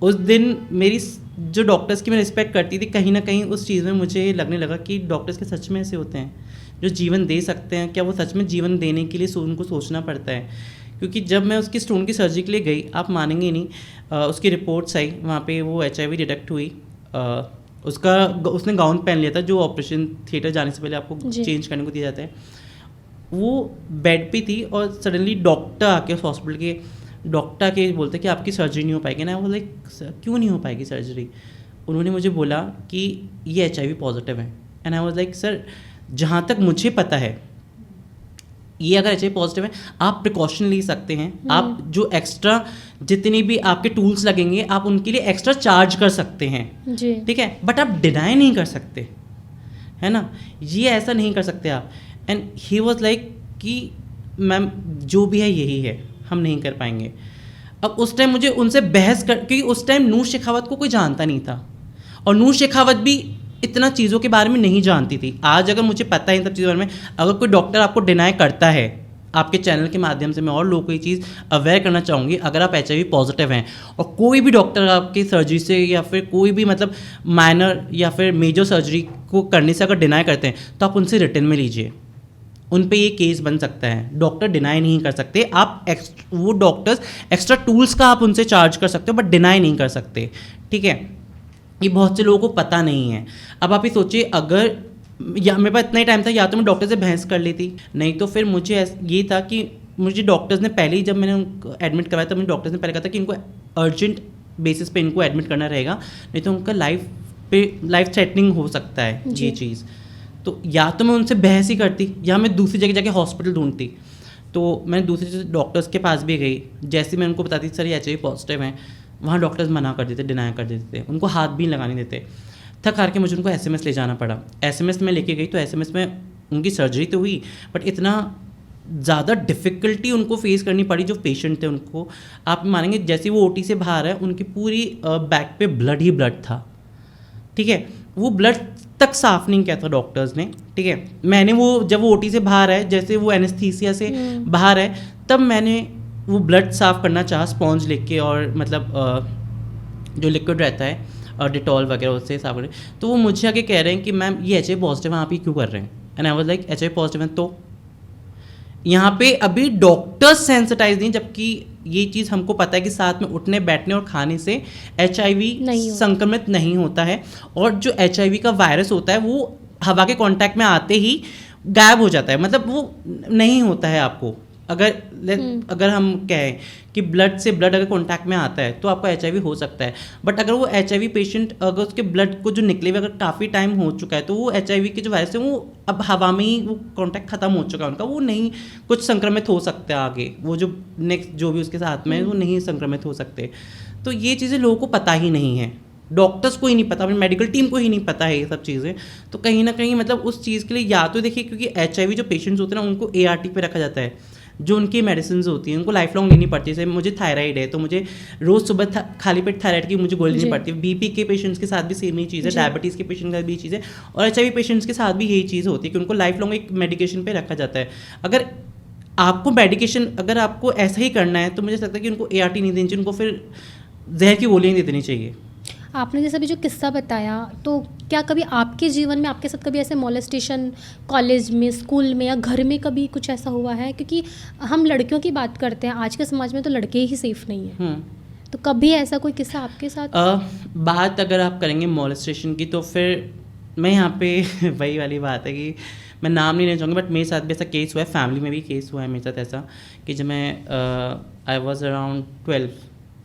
उस दिन मेरी जो डॉक्टर्स की मैं रिस्पेक्ट करती थी, कहीं ना कहीं उस चीज़ में मुझे लगने लगा कि डॉक्टर्स के सच में ऐसे होते हैं जो जीवन दे सकते हैं, क्या वो सच में जीवन देने के लिए उनको सोचना पड़ता है। क्योंकि जब मैं उसकी स्टोन की सर्जरी के लिए गई, आप मानेंगे नहीं, उसकी रिपोर्ट्स आई, वहाँ पे वो HIV डिटेक्ट हुई, उसने गाउन पहन लिया था जो ऑपरेशन थिएटर जाने से पहले आपको चेंज करने को दिया जाता है। वो बेड पे थी और सडनली डॉक्टर आके उस हॉस्पिटल के डॉक्टर आके बोलते कि आपकी सर्जरी नहीं हो पाएगी ना। वो लाइक क्यों नहीं हो पाएगी सर्जरी? उन्होंने मुझे बोला कि ये HIV पॉजिटिव है। And I was like sir, जहाँ तक मुझे पता है ये अगर HIV पॉजिटिव है आप प्रिकॉशन ले सकते हैं, आप जो एक्स्ट्रा जितने भी आपके टूल्स लगेंगे आप उनके लिए एक्स्ट्रा चार्ज कर सकते हैं, ठीक है, बट आप डिनाई नहीं कर सकते, है ना, ये ऐसा नहीं कर सकते आप। एंड ही वाज लाइक कि मैम जो भी है यही है, हम नहीं कर पाएंगे। अब उस टाइम मुझे उनसे बहस कर, क्योंकि उस टाइम नूर शेखावत को कोई जानता नहीं था और नूर शेखावत भी इतना चीज़ों के बारे में नहीं जानती थी। आज अगर मुझे पता है इन सब चीज़ों के बारे में, अगर कोई डॉक्टर आपको डिनाई करता है, आपके चैनल के माध्यम से मैं और लोगों को ये चीज़ अवेयर करना चाहूँगी, अगर आप HIV पॉजिटिव हैं और कोई भी डॉक्टर आपकी सर्जरी से या फिर कोई भी मतलब माइनर या फिर मेजर सर्जरी को करने से अगर डिनाई करते हैं तो आप उनसे रिटर्न में लीजिए, उन पे ये केस बन सकता है। डॉक्टर डिनाई नहीं कर सकते, आप वो डॉक्टर्स एक्स्ट्रा टूल्स का आप उनसे चार्ज कर सकते हो बट डिनाई नहीं कर सकते, ठीक है। ये बहुत से लोगों को पता नहीं है। अब आप ये सोचिए, अगर या मेरे पास इतना ही टाइम था, या तो मैं डॉक्टर से बहस कर लेती, नहीं तो फिर मुझे ये था कि मुझे डॉक्टर्स ने पहले ही, जब मैंने उनको एडमिट करवाया तब मुझे डॉक्टर्स ने पहले कहा था कि इनको अर्जेंट बेसिस पे इनको एडमिट करना रहेगा, नहीं तो उनका लाइफ थ्रेटनिंग हो सकता है ये चीज़। तो या तो मैं उनसे बहस ही करती या मैं दूसरी जगह जाके हॉस्पिटल ढूंढती। तो मैं दूसरे डॉक्टर्स के पास भी गई, जैसे मैं उनको बताती सर ये HIV पॉजिटिव हैं, वहाँ डॉक्टर्स मना कर देते, डिनाई कर देते थे, उनको हाथ भी लगाने देते। थक हार के मुझे उनको SMS ले जाना पड़ा। SMS में लेके गई तो SMS में उनकी सर्जरी तो हुई बट इतना ज़्यादा डिफ़िकल्टी उनको फेस करनी पड़ी जो पेशेंट थे उनको। आप मानेंगे जैसे वो OT से बाहर है, उनकी पूरी बैक पे ब्लड ही ब्लड था, ठीक है। वो ब्लड तक साफ नहीं किया था डॉक्टर्स ने, ठीक है। मैंने वो जब वो OT से बाहर है, जैसे वो एनेस्थीसिया से बाहर है, तब मैंने वो ब्लड साफ़ करना चाहा स्पॉन्ज लेके, और मतलब जो लिक्विड रहता है और डिटॉल वगैरह उससे साफ करें। तो वो मुझे आके कह रहे हैं कि मैम ये HIV पॉजिटिव है, आप ही क्यों कर रहे हैं? And I was like HIV positive है तो यहाँ पे अभी डॉक्टर्स सेंसिटाइज नहीं, जबकि ये चीज़ हमको पता है कि साथ में उठने बैठने और खाने से HIV संक्रमित नहीं होता है, और जो HIV का वायरस होता है वो हवा के कांटेक्ट में आते ही गायब हो जाता है, मतलब वो नहीं होता है आपको। अगर हम कहें कि ब्लड से ब्लड अगर कांटेक्ट में आता है तो आपको HIV हो सकता है, बट अगर वो HIV पेशेंट अगर उसके ब्लड को जो निकले हुए अगर काफ़ी टाइम हो चुका है तो वो HIV के जो वायरस है वो अब हवा में ही वो कांटेक्ट खत्म हो चुका है उनका, वो नहीं कुछ संक्रमित हो सकता है आगे, वो जो नेक्स्ट जो भी उसके साथ में वो नहीं संक्रमित हो सकते। तो ये चीज़ें लोगों को पता ही नहीं है, डॉक्टर्स को ही नहीं पता, अपनी मेडिकल टीम को ही नहीं पता है ये सब चीज़ें। तो कहीं ना कहीं मतलब उस चीज़ के लिए या तो देखिए, क्योंकि HIV जो पेशेंट्स होते हैं ना उनको ART पे रखा जाता है, जो उनकी मेडिसिन होती हैं उनको लाइफ लॉन्ग लेनी पड़ती है। जैसे मुझे थायराइड है तो मुझे रोज़ सुबह खाली पेट थायराइड की मुझे गोली लेनी पड़ती है। BP के पेशेंट्स के साथ भी सेम ही चीज़ है, डायबिटीज़ के पेशेंट का भी चीज़ है, और HIV पेशेंट्स के साथ भी यही चीज़ होती है कि उनको लाइफ लॉन्ग एक मेडिकेशन पे रखा जाता है। अगर आपको मेडिकेशन अगर आपको ऐसा ही करना है तो मुझे लगता है कि उनको ART नहीं देनी चाहिए, उनको फिर जहर की गोलियाँ दे देनी चाहिए। आपने जैसे अभी जो किस्सा बताया, तो क्या कभी आपके जीवन में आपके साथ कभी ऐसे मोलेस्टेशन कॉलेज में, स्कूल में या घर में कभी कुछ ऐसा हुआ है? क्योंकि हम लड़कियों की बात करते हैं, आज के समाज में तो लड़के ही सेफ नहीं है, तो कभी ऐसा कोई किस्सा आपके साथ? बात अगर आप करेंगे मोलेस्टेशन की तो फिर मैं यहाँ पे वही वाली बात है कि मैं नाम नहीं लेना चाहूँगी, बट मेरे साथ भी ऐसा केस हुआ है, फैमिली में भी केस हुआ है मेरे साथ ऐसा कि जब मैं आई वॉज अराउंड 12,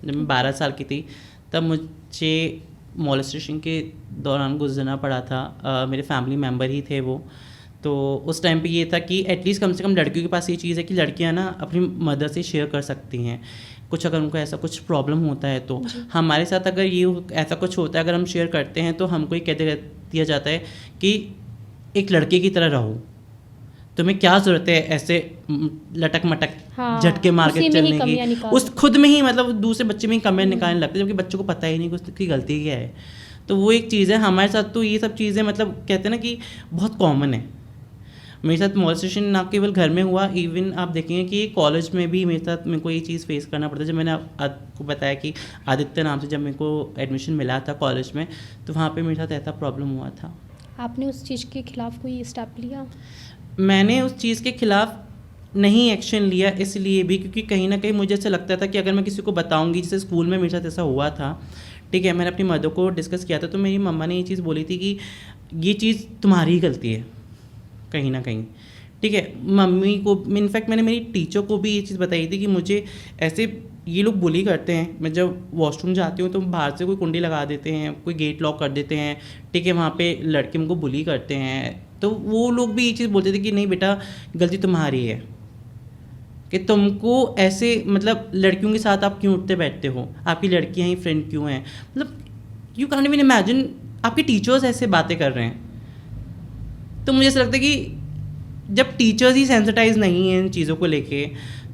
जब मैं 12 साल की थी तब मुझे मोलेस्टेशन के दौरान गुजरना पड़ा था। मेरे फैमिली मेम्बर ही थे वो। तो उस टाइम पे ये था कि एटलीस्ट कम से कम लड़कियों के पास ये चीज़ है कि लड़कियां ना अपनी मदर से शेयर कर सकती हैं कुछ, अगर उनको ऐसा कुछ प्रॉब्लम होता है तो। हमारे साथ अगर ये ऐसा कुछ होता है, अगर हम शेयर करते हैं तो हमको ये कह दिया जाता है कि एक लड़के की तरह रहो, तुम्हें क्या ज़रूरत है ऐसे लटक मटक झटके मार के चलने की, उस खुद में ही मतलब दूसरे बच्चे में ही कमियाँ निकालने लगते हैं, जबकि बच्चों को पता ही नहीं कि उसकी गलती क्या है। तो वो एक चीज़ है। हमारे साथ तो ये सब चीज़ें मतलब कहते हैं ना कि बहुत कॉमन है। मेरे साथ मोलेस्टेशन ना केवल घर में हुआ, इवन आप देखेंगे कि कॉलेज में भी मेरे को ये चीज़ फेस करना पड़ता है। जब मैंने आपको बताया कि आदित्य नाम से जब मेरे को एडमिशन मिला था कॉलेज में, तो वहाँ पे मेरे साथ ऐसा प्रॉब्लम हुआ था। आपने उस चीज़ के खिलाफ कोई स्टेप लिया? मैंने उस चीज़ के खिलाफ नहीं एक्शन लिया, इसलिए भी क्योंकि कहीं ना कहीं मुझे ऐसा लगता था कि अगर मैं किसी को बताऊंगी, जैसे स्कूल में मेरे साथ ऐसा हुआ था, ठीक है, मैंने अपनी मदर को डिस्कस किया था, तो मेरी मम्मा ने ये चीज़ बोली थी कि ये चीज़ तुम्हारी ही गलती है कहीं ना कहीं, ठीक है। मम्मी को इनफैक्ट मैंने मेरी टीचर को भी ये चीज़ बताई थी कि मुझे ऐसे ये लोग बुली करते हैं। मैं जब वॉशरूम जाती हूँ तो बाहर से कोई कुंडी लगा देते हैं, कोई गेट लॉक कर देते हैं, ठीक है, वहाँ पे लड़के उनको बुली करते हैं। तो वो लोग भी ये चीज़ बोलते थे कि नहीं बेटा गलती तुम्हारी है, कि तुमको ऐसे मतलब लड़कियों के साथ आप क्यों उठते बैठते हो, आपकी लड़कियाँ ही फ्रेंड क्यों हैं, मतलब यू कांट इवन इमेजिन आपके टीचर्स ऐसे बातें कर रहे हैं। तो मुझे ऐसा लगता है कि जब टीचर्स ही सेंसिटाइज नहीं हैं इन चीज़ों को लेके,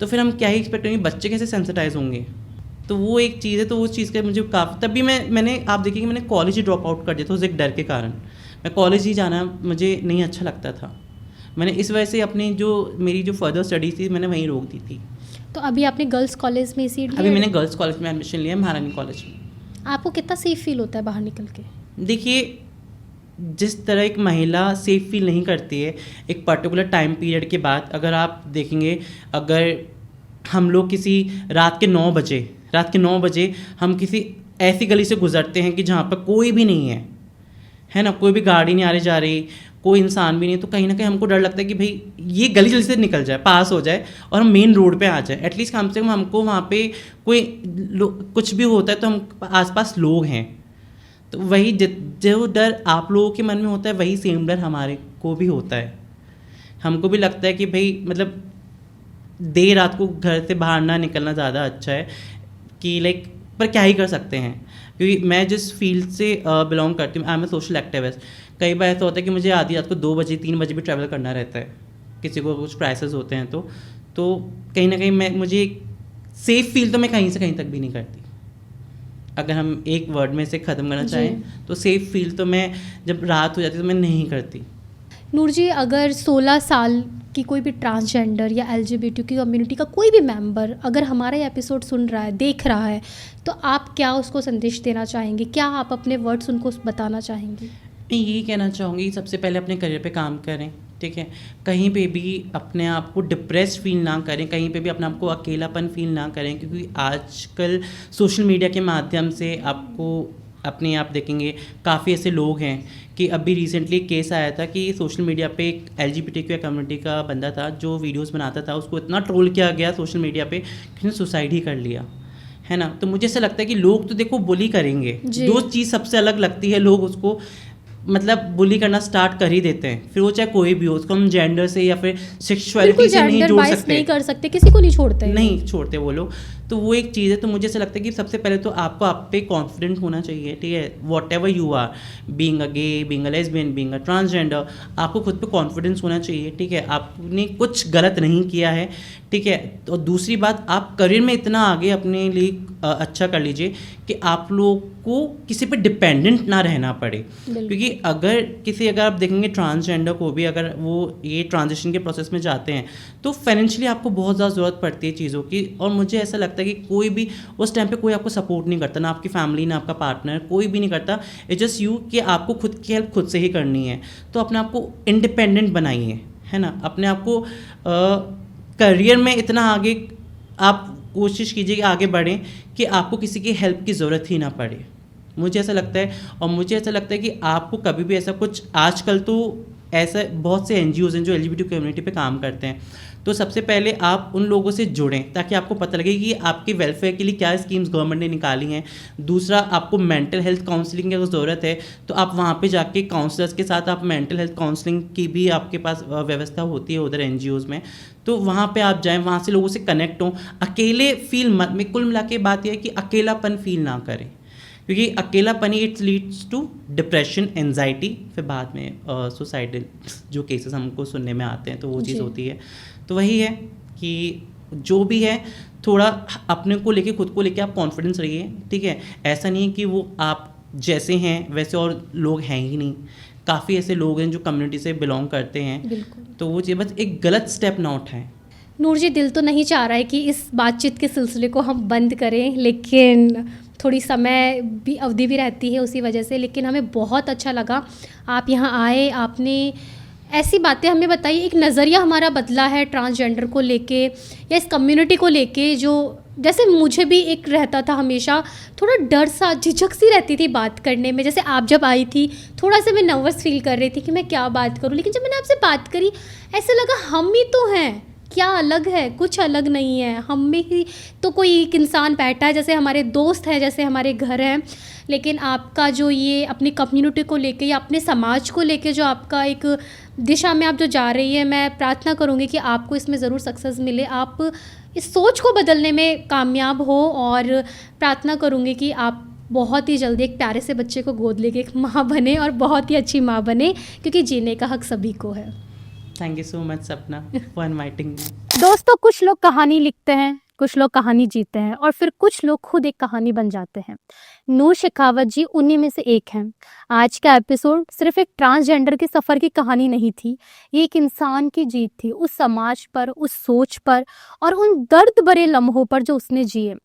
तो फिर हम क्या ही एक्सपेक्ट करेंगे, बच्चे कैसे सेंसिटाइज होंगे। तो वो एक चीज़ है, तो उस चीज़ का मुझे काफ़ी, तभी मैंने आप देखिए कि मैंने कॉलेज ही ड्रॉप आउट कर दिया था उस एक डर के कारण। मैं कॉलेज ही जाना मुझे नहीं अच्छा लगता था, मैंने इस वजह से अपनी जो मेरी जो फर्दर स्टडीज़ थी मैंने वहीं रोक दी थी। तो अभी आपने गर्ल्स कॉलेज में सीट अभी मैंने गर्ल्स कॉलेज में एडमिशन लिया, महारानी कॉलेज में। आपको कितना सेफ फील होता है बाहर निकल के? देखिए, जिस तरह एक महिला सेफ फील नहीं करती है एक पर्टिकुलर टाइम पीरियड के बाद, अगर आप देखेंगे, अगर हम लोग किसी रात के 9 बजे हम किसी ऐसी गली से गुजरते हैं कि जहाँ पर कोई भी नहीं है ना, कोई भी गाड़ी नहीं आ रही जा रही, कोई इंसान भी नहीं, तो कहीं ना कहीं हमको डर लगता है कि भाई ये गली जल्दी से निकल जाए, पास हो जाए और हम मेन रोड पे आ जाए, एटलीस्ट कम से कम हमको वहाँ पे कोई कुछ भी होता है तो हम आसपास लोग हैं। तो वही जो डर आप लोगों के मन में होता है वही सेम डर हमारे को भी होता है। हमको भी लगता है कि भाई मतलब देर रात को घर से बाहर ना निकलना ज़्यादा अच्छा है कि लाइक, पर क्या ही कर सकते हैं, क्योंकि मैं जिस फील्ड से बिलोंग करती हूँ, I am a social activist. कई बार ऐसा होता है कि मुझे आधी रात को 2 बजे 3 बजे भी ट्रैवल करना रहता है, किसी को कुछ क्राइसिस होते हैं तो कहीं ना कहीं मुझे सेफ फील तो मैं कहीं से कहीं तक भी नहीं करती। अगर हम एक वर्ड में से ख़त्म करना चाहें तो सेफ फील तो मैं जब रात हो जाती है तो मैं नहीं करती। नूर जी, अगर 16 साल की कोई भी ट्रांसजेंडर या एलजीबीटी की कम्युनिटी का कोई भी मेंबर अगर हमारा ये एपिसोड सुन रहा है, देख रहा है, तो आप क्या उसको संदेश देना चाहेंगे? क्या आप अपने वर्ड्स उनको बताना चाहेंगे? मैं यही कहना चाहूँगी, सबसे पहले अपने करियर पे काम करें, ठीक है। कहीं पे भी अपने आप को डिप्रेस्ड फील ना करें, कहीं पे भी अपने आप को अकेलापन फील ना करें, क्योंकि आजकल सोशल मीडिया के माध्यम से आपको अपने आप देखेंगे काफ़ी ऐसे लोग हैं कि अभी रिसेंटली एक केस आया था कि सोशल मीडिया पे एक LGBTQ कम्युनिटी का बंदा था जो वीडियोस बनाता था, उसको इतना ट्रोल किया गया सोशल मीडिया पे कि उसने सुसाइड ही कर लिया, है ना। तो मुझे ऐसा लगता है कि लोग तो देखो बुली करेंगे, जो चीज़ सबसे अलग लगती है लोग उसको मतलब बुली करना स्टार्ट कर ही देते हैं, फिर वो चाहे कोई भी हो, उसको हम जेंडर से या फिर सेक्सुअलिटी से नहीं जोड़ सकते, नहीं कर सकते, किसी को नहीं छोड़ते, नहीं छोड़ते वो लोग। तो वो एक चीज़ है। तो मुझे ऐसा लगता है कि सबसे पहले तो आपको आप पे कॉन्फिडेंट होना चाहिए, ठीक है। Whatever you are, being a gay, being a lesbian, being a transgender, आपको खुद पे कॉन्फिडेंस होना चाहिए, ठीक है। आपने कुछ गलत नहीं किया है, ठीक है। तो दूसरी बात, आप करियर में इतना आगे अपने लिए अच्छा कर लीजिए कि आप लोग को किसी पे डिपेंडेंट ना रहना पड़े, क्योंकि अगर आप देखेंगे ट्रांसजेंडर को भी, अगर वो ये ट्रांजिशन के प्रोसेस में जाते हैं तो फाइनेंशियली आपको बहुत ज़्यादा ज़रूरत पड़ती है चीज़ों की। और मुझे ऐसा लगता है कि कोई भी उस टाइम पे कोई आपको सपोर्ट नहीं करता, ना आपकी फैमिली, ना आपका पार्टनर, कोई भी नहीं करता। इट्स जस्ट यू कि आपको खुद की हेल्प खुद से ही करनी है। तो अपने आप को इंडिपेंडेंट बनाइए, है ना। अपने आप को करियर में इतना आगे आप कोशिश कीजिए कि आगे बढ़ें कि आपको किसी की हेल्प की ज़रूरत ही ना पड़े। मुझे ऐसा लगता है, और मुझे ऐसा लगता है कि आपको कभी भी ऐसा कुछ, आजकल तो ऐसा बहुत से NGOs हैं जो LGBT कम्युनिटी पे काम करते हैं, तो सबसे पहले आप उन लोगों से जुड़ें ताकि आपको पता लगे कि आपके वेलफेयर के लिए क्या स्कीम्स गवर्नमेंट ने निकाली हैं। दूसरा, आपको मेंटल हेल्थ काउंसलिंग की अगर ज़रूरत है तो आप वहाँ पे जाके काउंसलर्स के साथ आप मेंटल हेल्थ काउंसलिंग की भी आपके पास व्यवस्था होती है उधर NGOs में, तो वहाँ पे आप जाएँ, वहाँ से लोगों से कनेक्ट हों। अकेले फील मत, मैं कुल मिला के बात यह है कि अकेलापन फील ना करें, क्योंकि अकेलापन ही it's leads to depression, anxiety, फिर बाद में सुसाइडल जो केसेस हमको सुनने में आते हैं, तो वो चीज़ होती है। तो वही है कि जो भी है थोड़ा अपने को लेके, खुद को लेके आप कॉन्फिडेंस रहिए, ठीक है। ऐसा नहीं है कि वो आप जैसे हैं वैसे और लोग हैं ही नहीं, काफ़ी ऐसे लोग हैं जो कम्युनिटी से बिलोंग करते हैं, तो वो चीज़ बस एक गलत स्टेप ना उठाएं। नूर जी, दिल तो नहीं चाह रहा है कि इस बातचीत के सिलसिले को हम बंद करें, लेकिन थोड़ी समय भी अवधि भी रहती है उसी वजह से, लेकिन हमें बहुत अच्छा लगा आप यहाँ आए, आपने ऐसी बातें हमें बताई, एक नज़रिया हमारा बदला है ट्रांसजेंडर को लेके या इस कम्युनिटी को लेके, जो जैसे मुझे भी एक रहता था हमेशा थोड़ा डर सा, झिझक सी रहती थी बात करने में। जैसे आप जब आई थी थोड़ा सा मैं नर्वस फील कर रही थी कि मैं क्या बात करूं, लेकिन जब मैंने आपसे बात करी ऐसे लगा हम ही तो हैं, क्या अलग है, कुछ अलग नहीं है, हम में ही तो कोई एक इंसान बैठा है, जैसे हमारे दोस्त हैं, जैसे हमारे घर हैं। लेकिन आपका जो ये अपनी कम्युनिटी को लेके या अपने समाज को लेके जो आपका एक दिशा में आप जो जा रही है, मैं प्रार्थना करूँगी कि आपको इसमें ज़रूर सक्सेस मिले, आप इस सोच को बदलने में कामयाब हो, और प्रार्थना करूँगी कि आप बहुत ही जल्दी एक प्यारे से बच्चे को गोद लेके एक माँ बने और बहुत ही अच्छी माँ बने, क्योंकि जीने का हक सभी को है। थैंक यू सो मच सपना फॉर इनवाइटिंग मी। दोस्तों, कुछ लोग कहानी लिखते हैं, कुछ लोग कहानी जीते हैं और फिर कुछ लोग खुद एक कहानी बन जाते हैं। नूर शेखावत जी उन्हीं में से एक हैं। आज का एपिसोड सिर्फ एक ट्रांसजेंडर के सफ़र की कहानी नहीं थी, ये एक इंसान की जीत थी उस समाज पर, उस सोच पर और उन दर्द भरे लम्हों पर जो उसने जिए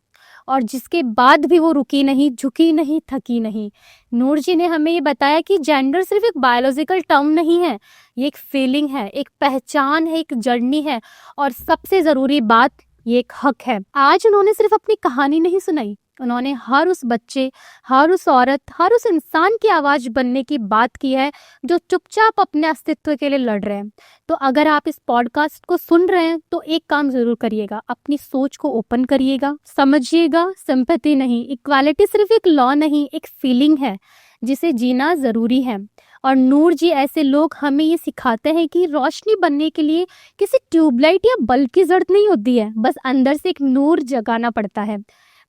और जिसके बाद भी वो रुकी नहीं, झुकी नहीं, थकी नहीं। नूर जी ने हमें ये बताया कि जेंडर सिर्फ एक बायोलॉजिकल टर्म नहीं है, ये एक फीलिंग है, एक पहचान है, एक जर्नी है और सबसे ज़रूरी बात, ये एक हक है। आज उन्होंने सिर्फ अपनी कहानी नहीं सुनाई, उन्होंने हर उस बच्चे, हर उस औरत, हर उस इंसान की आवाज़ बनने की बात की है जो चुपचाप अपने अस्तित्व के लिए लड़ रहे हैं। तो अगर आप इस पॉडकास्ट को सुन रहे हैं तो एक काम ज़रूर करिएगा, अपनी सोच को ओपन करिएगा, समझिएगा। सिंपैथी नहीं, इक्वालिटी सिर्फ एक लॉ नहीं, एक फीलिंग है जिसे जीना ज़रूरी है। और नूर जी ऐसे लोग हमें ये सिखाते हैं कि रोशनी बनने के लिए किसी ट्यूबलाइट या बल्ब की ज़रूरत नहीं होती है, बस अंदर से एक नूर जगाना पड़ता है।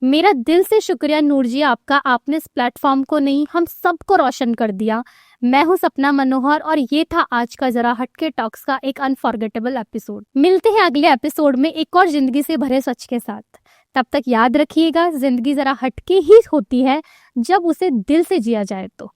मेरा दिल से शुक्रिया नूर जी आपका, आपने इस प्लेटफॉर्म को नहीं हम सबको रोशन कर दिया। मैं हूं सपना मनोहर और ये था आज का जरा हटके टॉक्स का एक अनफॉरगेटेबल एपिसोड। मिलते हैं अगले एपिसोड में एक और जिंदगी से भरे सच के साथ। तब तक याद रखिएगा, जिंदगी जरा हटके ही होती है जब उसे दिल से जिया जाए तो।